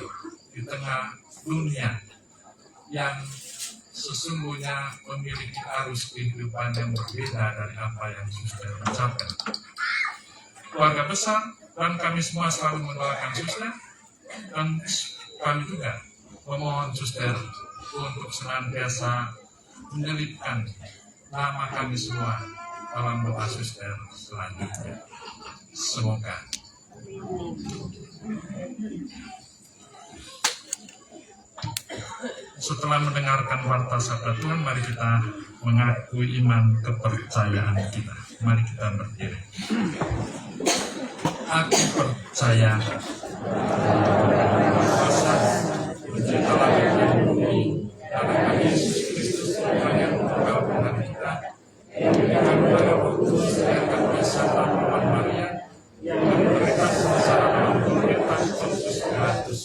di tengah dunia yang sesungguhnya memiliki arus kehidupan yang berbeda dari apa yang Suster ucapkan. Keluarga besar dan kami semua selalu mendoakan Suster, dan kami juga memohon Suster untuk senantiasa menyelipkan nama kami semua dalam doa Suster selanjutnya. Semoga. Setelah mendengarkan warta sabda Tuhan, mari kita mengakui iman kepercayaan kita. Mari kita berdiri. Aku percaya kuasa penciptaan yang bumi adalah Yesus Kristus yang mengabulkan kita, yang dengan Roh Kudus yang akan bersama Tuhan Maria, yang memberikan secara pemerintah Yesus Kristus,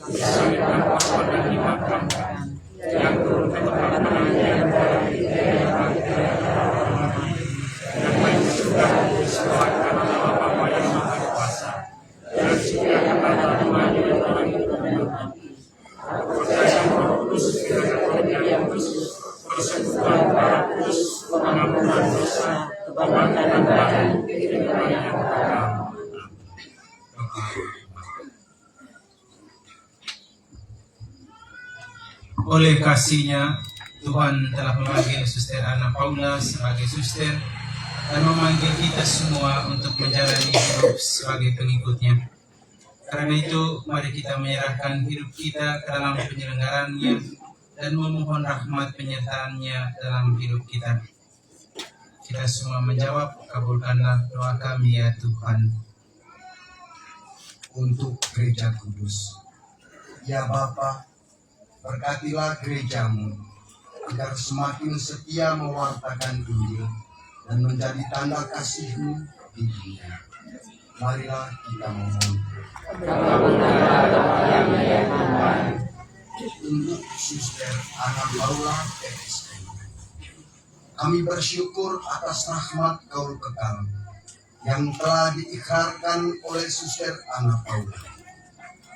disalibkan Bapa dan dimakamkan, yang turun ke tempat penantian dari yang baik sudah setelah kanan Allah Bapa yang Maha Kuasa, dan juga kata Tuhan yang orang percaya Roh Kudus dengan Roh yang kudus, persekutuan para kudus, pengampunan dosa, kebangkitan badan, kehidupan yang kekal. Oleh kasih-Nya, Tuhan telah memanggil Suster Anna Paula sebagai suster dan memanggil kita semua untuk menjalani hidup sebagai pengikut-Nya. Karena itu, mari kita menyerahkan hidup kita ke dalam penyelenggarannya dan memohon rahmat penyertaan-Nya dalam hidup kita. Kita semua menjawab, kabulkanlah doa kami ya Tuhan. Untuk gereja kudus, ya Bapa, berkatilah gerejamu agar semakin setia mewartakan Injil dan menjadi tanda kasih-Mu di dunia. Marilah kita memohon. Untuk Suster Anna Paula PSK, kami bersyukur atas rahmat Kaul kekal yang telah diikrarkan oleh Suster Anna Paula.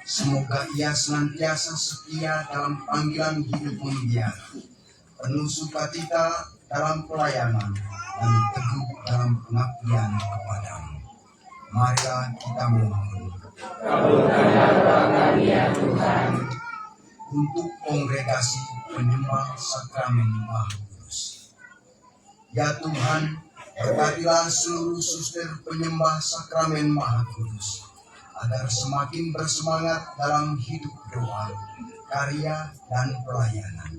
Semoga ia senantiasa setia dalam panggilan hidup membiara, penuh sukacita dalam pelayanan, dan teguh dalam pengabdian kepadamu. Marilah kita mohon. Kabulkanlah doa kami ya Tuhan. Untuk kongregasi penyembah sakramen Maha Kudus, ya Tuhan, berkatilah seluruh suster penyembah sakramen Maha Kudus agar semakin bersemangat dalam hidup doa, karya, dan pelayanan.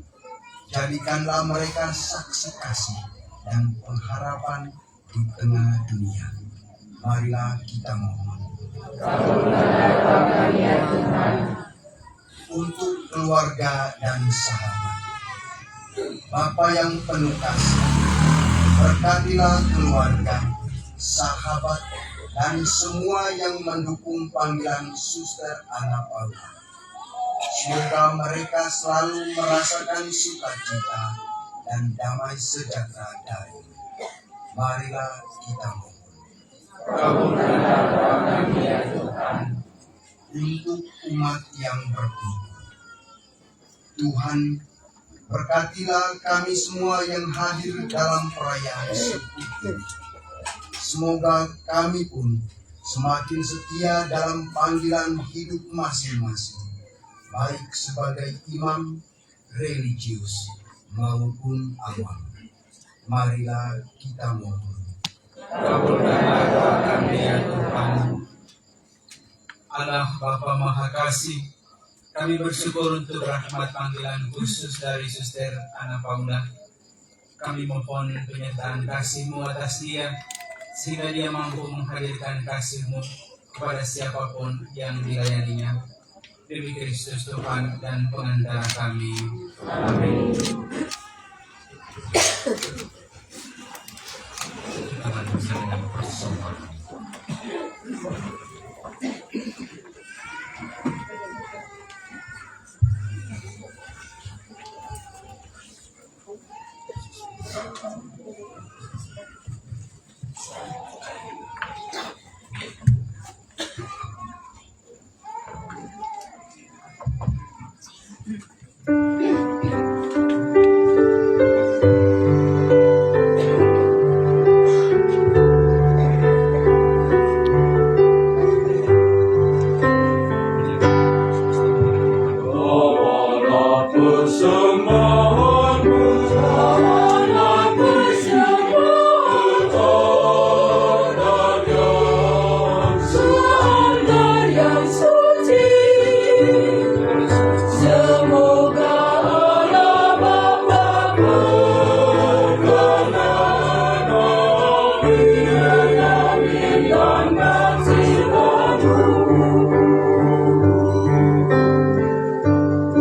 Jadikanlah mereka saksi kasih dan pengharapan di tengah dunia. Marilah kita mohon. Kabulkanlah doa kami ya Tuhan. Untuk keluarga dan sahabat, Bapa yang penuh kasih, berkatilah keluarga, sahabat, dan semua yang mendukung panggilan Suster Anna Paula. Semoga mereka selalu merasakan sukacita dan damai sejahtera dari. Marilah kita mohon. Kabulkanlah doa kami ya Tuhan. Untuk umat yang berkumpul, Tuhan, berkatilah kami semua yang hadir dalam perayaan suku ini. Semoga kami pun semakin setia dalam panggilan hidup masing-masing, baik sebagai imam, religius, maupun awam. Marilah kita mohon. Kabulkanlah doa kami ya Tuhan. Allah Bapa Maha Kasih, kami bersyukur untuk rahmat panggilan khusus dari Suster Anna Paula. Kami mohon penyertaan kasih-Mu atas dia, sehingga dia mampu menghadirkan kasih-Mu kepada siapapun yang dilayaninya. Demi Kristus Tuhan dan pengantara kami. Amin. Tuhan bersama dengan persoalan.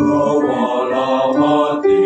Bawalah hati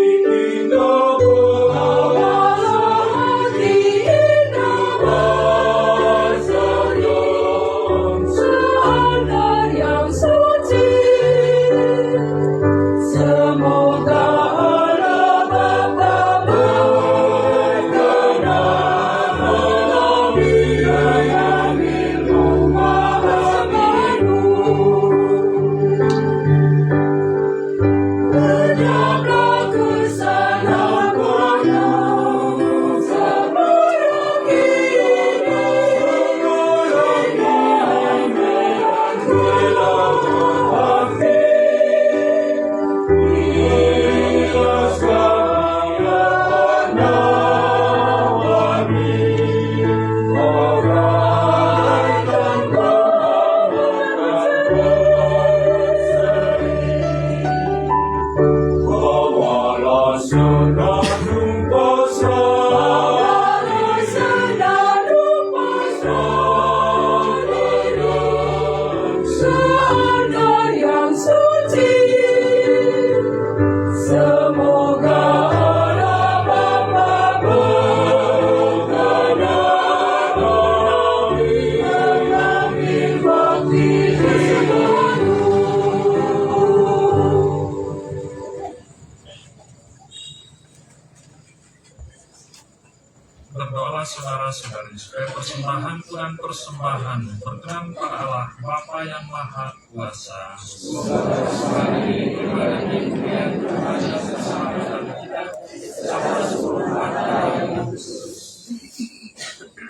Berdoalah saudara-saudari supaya persembahan Tuhan persembahan berkenan pada Allah Bapa yang Maha Kuasa.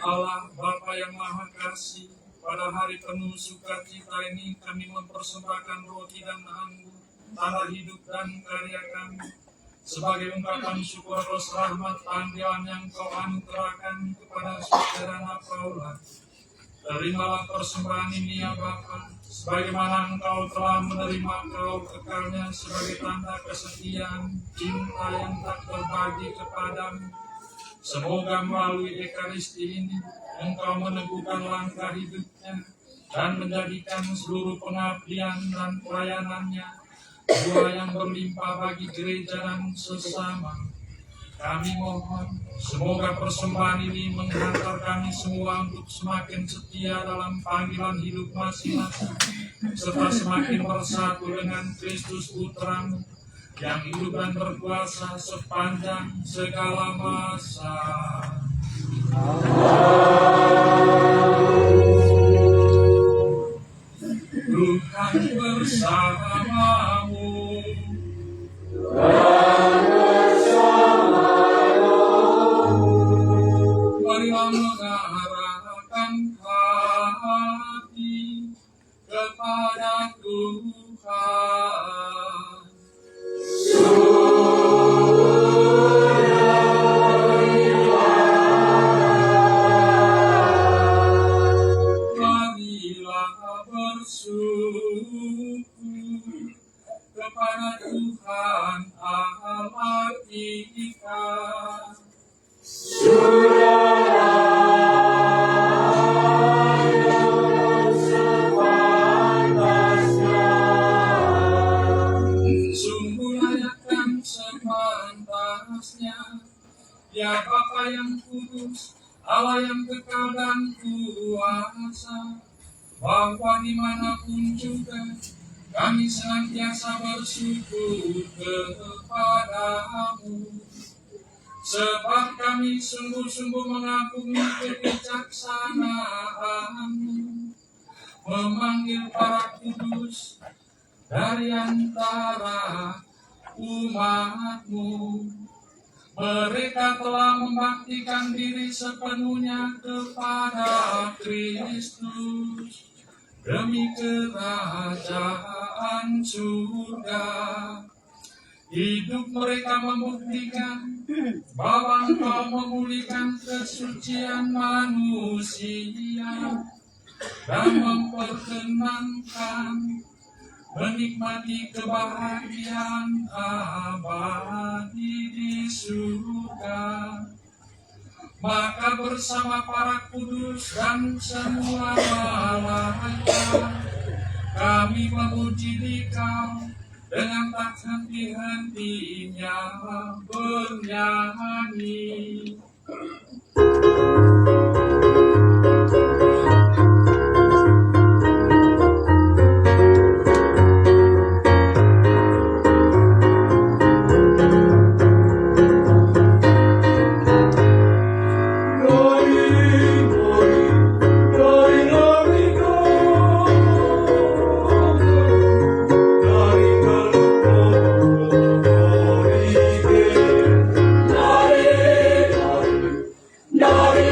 Allah Bapa yang Maha Kasih, pada hari penuh sukacita ini kami mempersembahkan roti dan anggur, tanah hidup dan karya kami, sebagai ungkapan syukur atas rahmat panggilan yang Kau anugerahkan kepada saudara Paula. Terimalah persembahan ini ya Bapa, sebagaimana Engkau telah menerima Kau kekalnya sebagai tanda kesetiaan, cinta yang tak terbagi kepadamu. Semoga melalui Ekaristi ini Engkau meneguhkan langkah hidupnya dan menjadikan seluruh pengabdian dan pelayanannya buah yang berlimpah bagi gereja dan sesama. Kami mohon, semoga persembahan ini menghantar kami semua untuk semakin setia dalam panggilan hidup masing-masing, serta semakin bersatu dengan Kristus Putra-Mu yang hidup dan berkuasa sepanjang segala masa. Tuhan bersamamu. Marilah mengarahkan hati kepada Tuhan. Marilah bersyukur kepada Tuhan Allah kita. Sungguh layak dan sepantasnya, ya Bapa yang kudus, Allah yang kekal dan kuasa, bahwa dimanapun juga kami senantiasa bersyukur kepadamu, sebab kami sungguh-sungguh mengagumi kebijaksanaanmu, memanggil para kudus dari antara umatmu. Mereka telah membaktikan diri sepenuhnya kepada Kristus demi kerajaan surga. Hidup mereka membuktikan bahwa Engkau memulihkan kesucian manusia dan memperkenankan menikmati kebahagiaan abadi di surga. Maka bersama para kudus dan semua malaikat kami memuji Dikau dengan tak henti-hentinya bernyanyi. Dari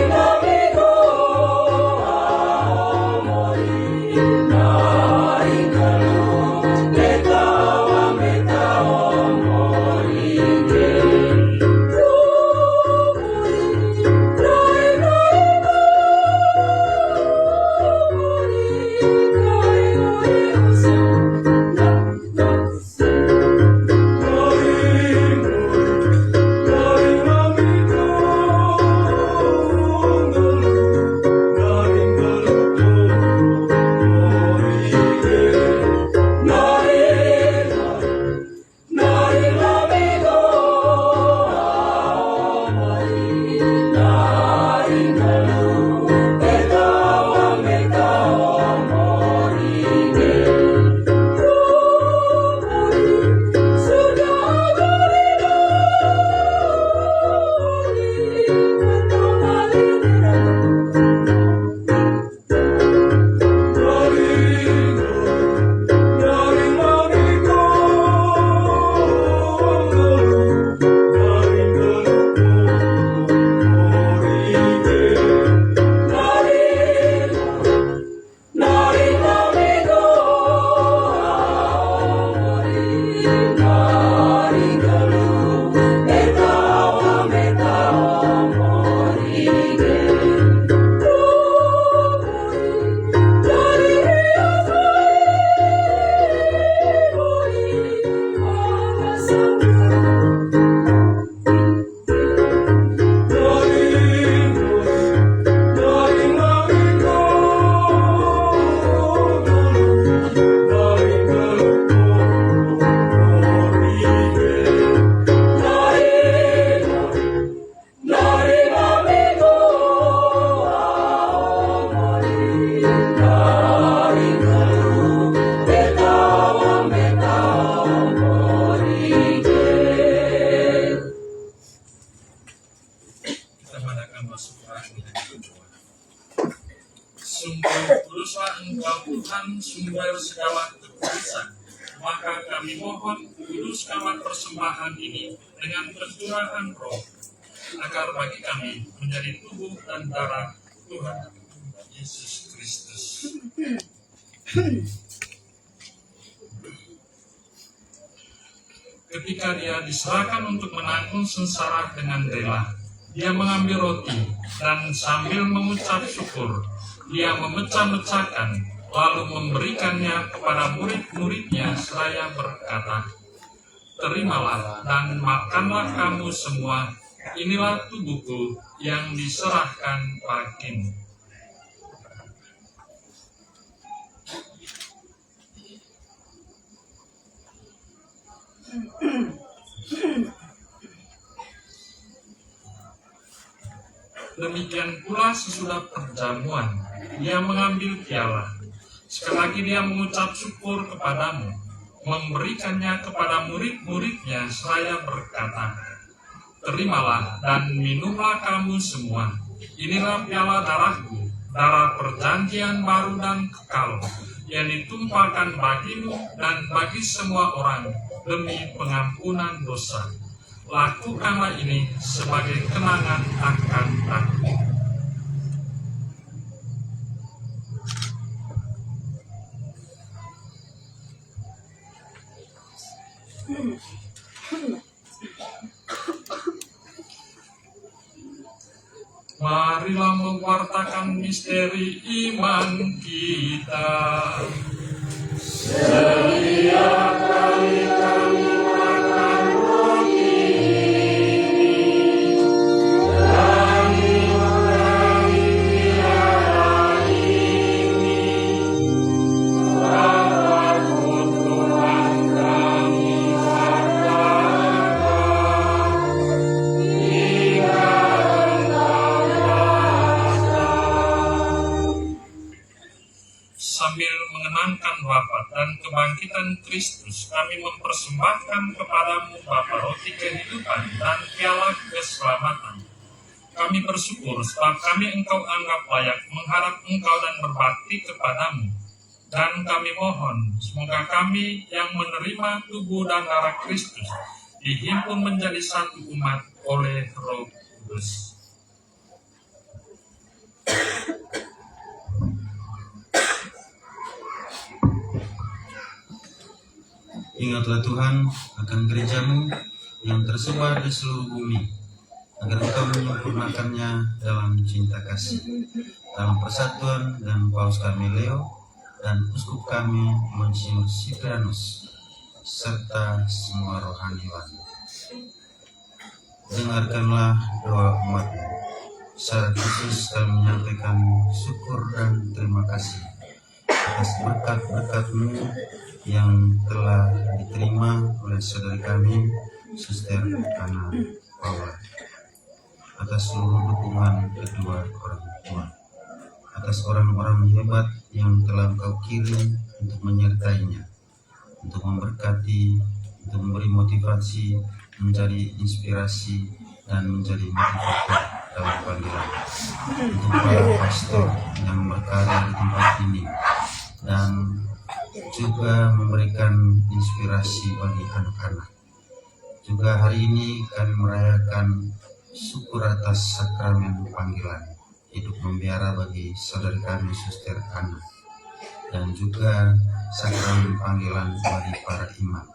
sumber segala kekudusan, maka kami mohon kuduskanlah persembahan ini dengan pencurahan roh, agar bagi kami menjadi tubuh dan darah Tuhan Yesus Kristus. Ketika dia diserahkan untuk menanggung sengsara dengan rela, dia mengambil roti dan sambil mengucap syukur, dia memecah-mecahkan, lalu memberikannya kepada murid-muridnya seraya berkata, "Terimalah dan makanlah kamu semua, inilah tubuhku yang diserahkan bagimu." Demikian pula sesudah perjamuan, dia mengambil piala. Sekali lagi dia mengucap syukur kepadamu, memberikannya kepada murid-muridnya seraya berkata, "Terimalah dan minumlah kamu semua, inilah piala darahku, darah perjanjian baru dan kekal, yang ditumpahkan bagimu dan bagi semua orang demi pengampunan dosa. Lakukanlah ini sebagai kenangan akan aku." Marilah mewartakan misteri iman kita. Setiap kali kami makan roti ini dan minum dari piala ini, takut Tuhan kami katakan, hingga Engkau datang. Sambil mengenangkan wafat dan kebangkitan Kristus, kami mempersembahkan kepadamu Bapa roti kehidupan dan piala keselamatan. Kami bersyukur sebab kami Engkau anggap layak mengharap Engkau dan berbakti kepadamu. Dan kami mohon, semoga kami yang menerima tubuh dan darah Kristus dihimpun menjadi satu umat oleh Roh Kudus. Ingatlah Tuhan akan gerejamu yang tersebar di seluruh bumi, agar Engkau menyempurnakannya dalam cinta kasih, dalam persatuan dan Paus kami Leo dan Uskup kami Monsinyur Siprianus, serta semua rohaniwan. Dengarkanlah doa umat-Mu. Secara khusus kami menyampaikan syukur dan terima kasih atas berkat-berkat-Mu yang telah diterima oleh saudari kami, Suster Ana Paula, atas seluruh dukungan kedua orang tua, atas orang-orang hebat yang telah Engkau kirim untuk menyertainya, untuk memberkati, untuk memberi motivasi, menjadi inspirasi, dan menjadi motivator dalam panggilan, untuk para pastor yang berkarya di tempat ini, dan juga memberikan inspirasi bagi anak-anak. Juga hari ini kami merayakan syukur atas sakramen panggilan hidup membiara bagi saudari kami Suster Ana, dan juga sakramen panggilan bagi para imam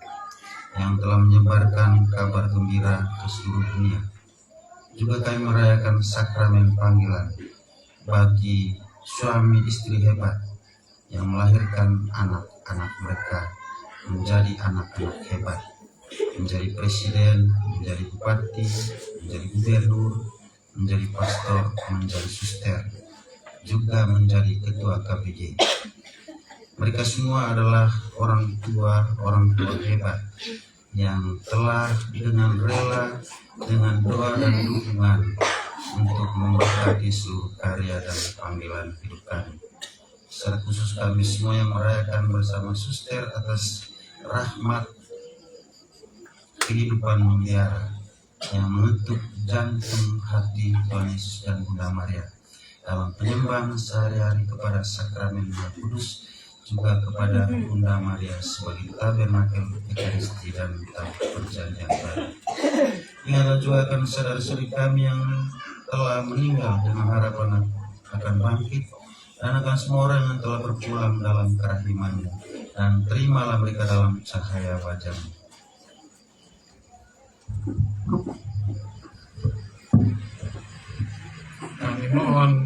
yang telah menyebarkan kabar gembira ke seluruh dunia. Juga kami merayakan sakramen panggilan bagi suami istri hebat yang melahirkan anak-anak mereka menjadi anak-anak hebat, menjadi presiden, menjadi bupati, menjadi gubernur, menjadi pastor, menjadi suster, juga menjadi ketua KPJ. Mereka semua adalah orang tua hebat yang telah dengan rela, dengan doa dan dukungan untuk memberkati seluruh karya dan panggilan hidup kami. Secara khusus kami semua yang merayakan bersama suster atas rahmat kehidupan membiara yang mengetuk jantung hati Tuhan Yesus dan Bunda Maria dalam penyembahan sehari-hari kepada sakramen Yang Kudus, juga kepada Bunda Maria sebagai tabernakel Ekaristi dan perjanjian baru. Ingatlah juga akan saudara-saudari kami yang telah meninggal dengan harapan akan bangkit, dan akan semua orang yang telah berpulang dalam kerahiman-Mu, dan terimalah mereka dalam cahaya wajah-Mu. Kami mohon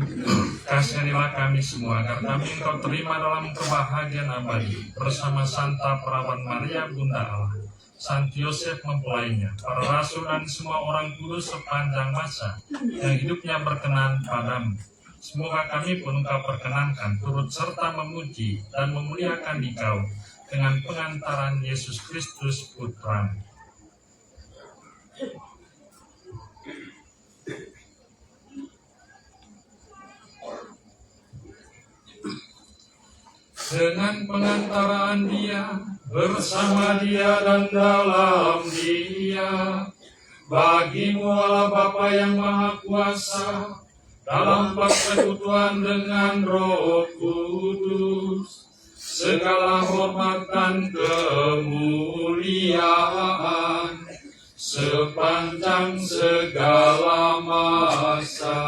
kasihanilah kami semua agar kami Engkau terima dalam kebahagiaan abadi bersama Santa Perawan Maria Bunda Allah, Santi Yosef mempelainya, para rasul dan semua orang kudus sepanjang masa yang hidupnya berkenan padamu. Semoga kami pun Engkau perkenankan turut serta memuji dan memuliakan Dikau dengan pengantaran Yesus Kristus Putra-Mu. Dengan pengantaraan Dia, bersama Dia dan dalam Dia, bagi-Mu Allah Bapa yang Maha Kuasa, dalam persekutuan dengan Roh Kudus, segala hormat dan kemuliaan sepanjang segala masa.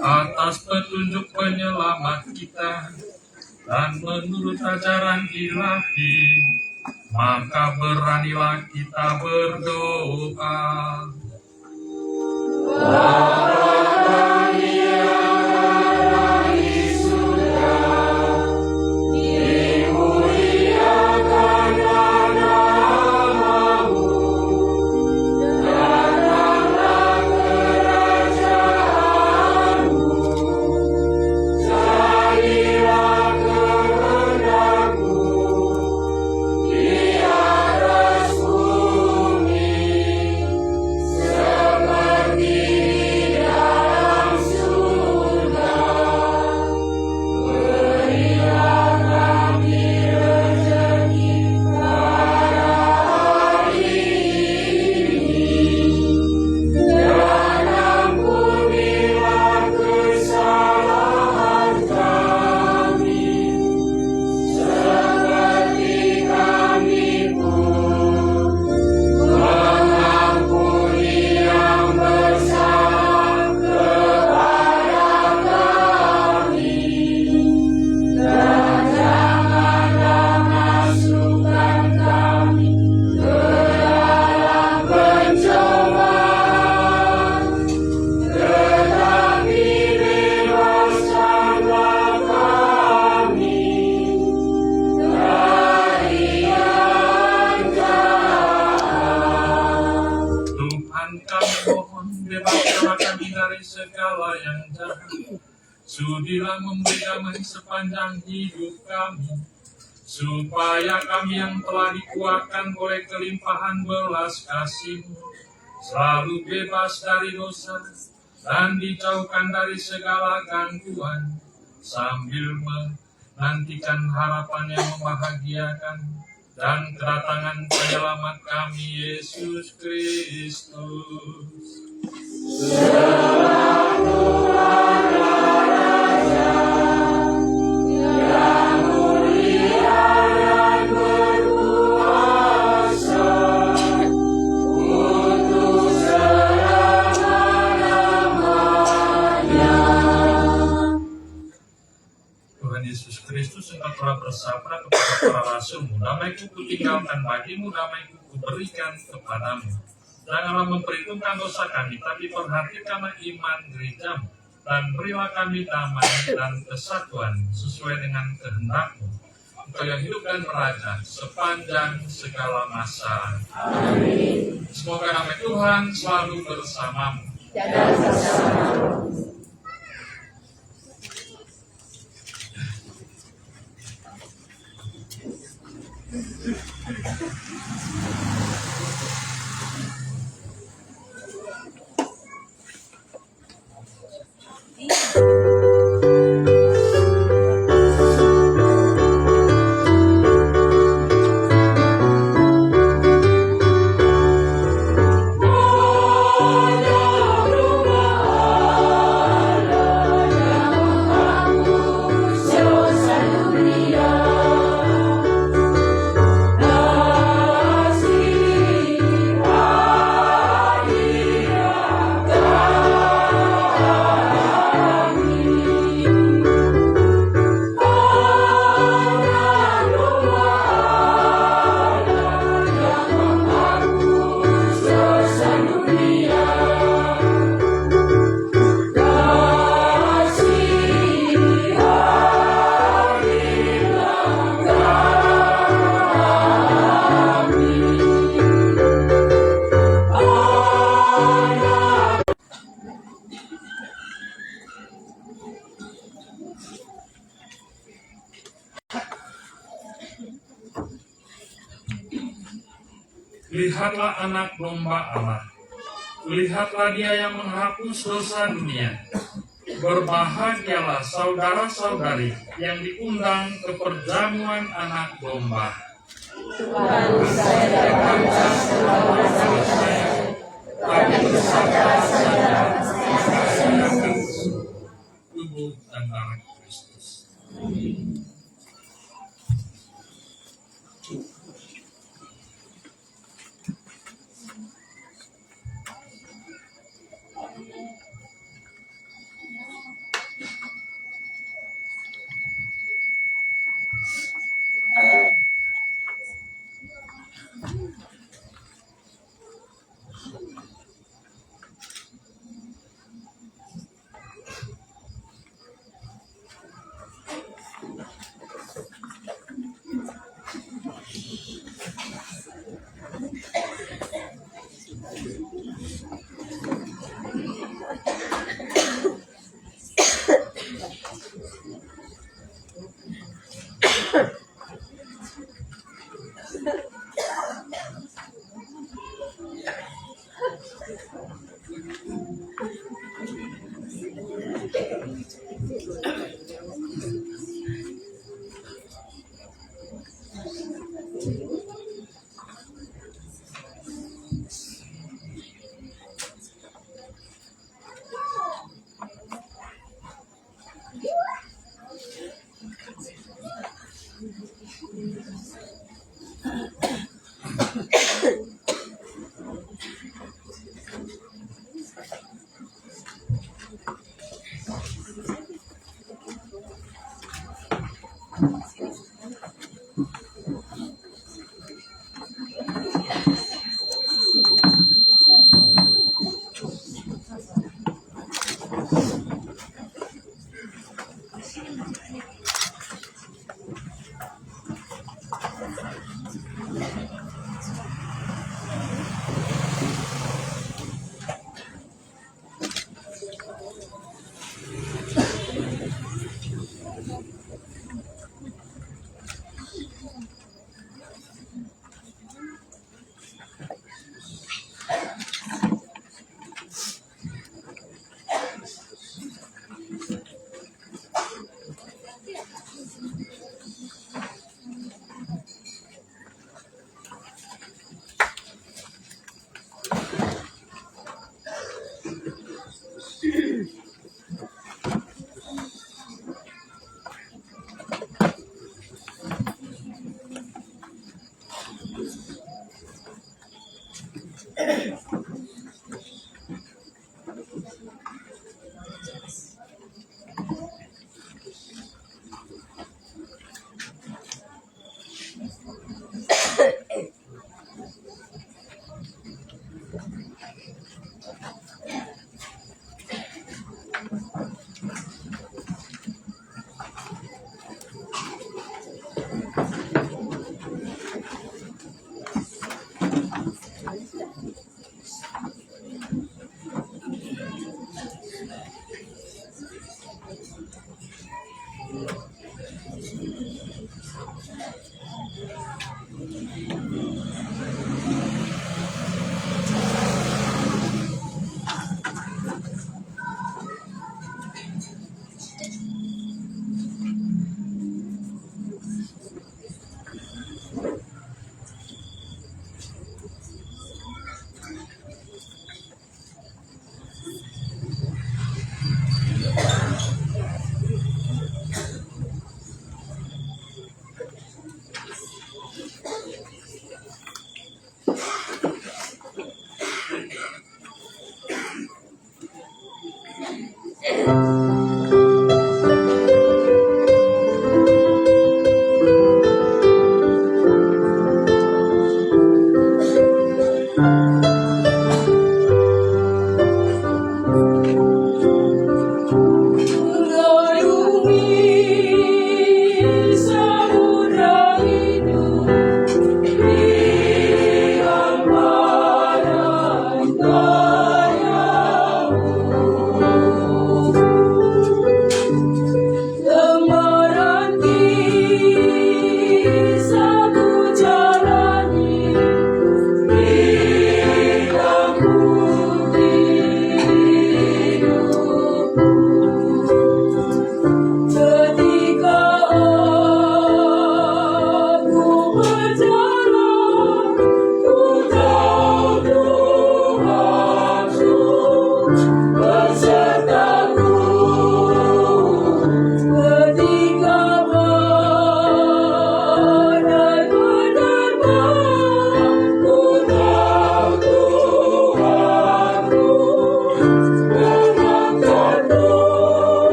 Atas petunjuk penyelamat kita dan menurut ajaran ilahi, maka beranilah kita berdoa. Segala yang jahat, sudilah memberi damai sepanjang hidup kami, supaya kami yang telah dikuatkan oleh kelimpahan belas kasih-Mu selalu bebas dari dosa dan dijauhkan dari segala gangguan, sambil menantikan harapan yang membahagiakan dan kedatangan penyelamat kami Yesus Kristus. Tuhan Yesus Kristus, Engkau telah bersabda kepada para rasul-Mu, damai-Ku kutinggalkan bagimu, damai-Ku kuberikan kepadamu. Janganlah memperhitungkan dosa kami, tapi perhatikanlah iman gereja-Mu, dan berilah kami damai dan kesatuan sesuai dengan kehendak-Mu. Engkau yang hidup dan beraja sepanjang segala masa. Amin. Semoga nama Tuhan selalu bersamamu. Dan bersamamu. Oh Lihatlah anak domba Allah. Lihatlah dia yang menghapus dosa dunia. Berbahagialah saudara-saudari yang diundang ke perjamuan anak domba. Tuhan, saya datang selalu bersama saya, tapi bersabda saja, saya akan Tubuh dan darah Kristus.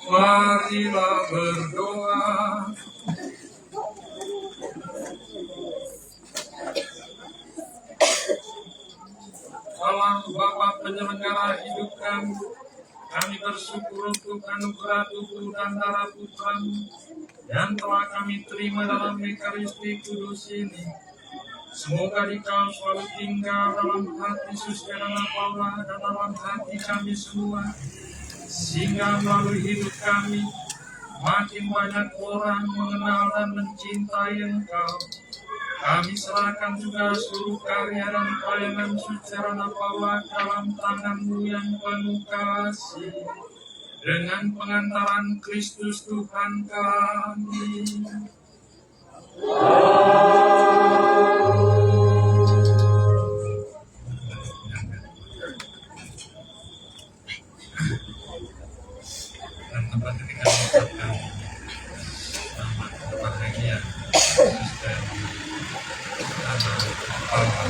Marilah berdoa. Allah Bapa penyelenggara hidup kami bersyukur untuk anugerah tubuh dan darah Putra-Mu yang telah kami terima dalam Ekaristi Kudus ini. Semoga Dikau selalu tinggal dalam hati Suster Ana Paula dan dalam hati kami semua, sehingga melalui hidup kami makin banyak orang mengenal dan mencintai Engkau. Kami serahkan juga seluruh karya dan pelayanan Suster Ana Paula dalam tangan-Mu yang penuh kasih, dengan pengantaran Kristus Tuhan kami. Dan tempat ketika mengucapkan selamat berbahagia Suster Ana Paula.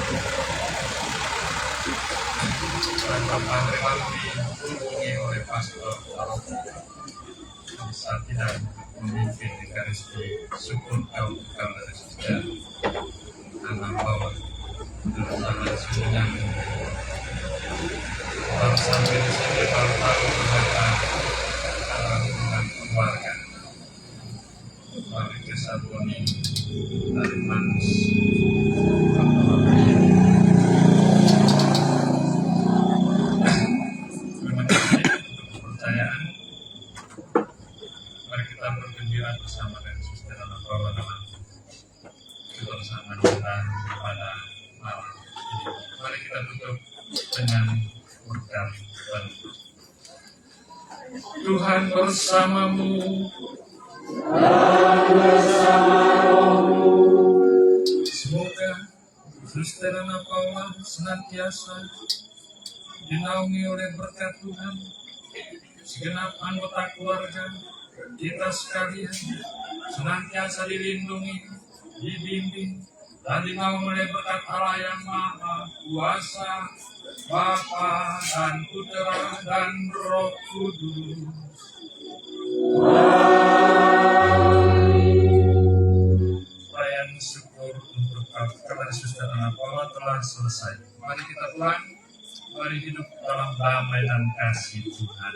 Dan Bapak lalu dihubungi oleh Pastor saat tidak memimpin Ekaristi syukur kau dari Suster Ana Paula dalam zaman sebelumnya. Baru sampai di sini baru mereka dengan keluarga balik ke Saboni dari Manus. Terima kasih untuk kepercayaan. Mari kita bergembira bersama dengan Suster Ana Paula dalam kebersamaan kita pada malam ini. Mari kita tutup dengan berkat berdoa. Tuhan bersamamu dan bersama rohmu. Semoga Suster Ana Paula senantiasa dinaungi oleh berkat Tuhan, segenap anggota keluarga, kita sekalian senantiasa dilindungi, dibimbing, dan dimau oleh berkat Allah yang Maha Kuasa, Bapa dan Putra dan Roh Kudus. Perayaan syukur untuk kepada Suster Ana Paula telah selesai. Mari kita pulang, mari hidup dalam damai dan kasih Tuhan.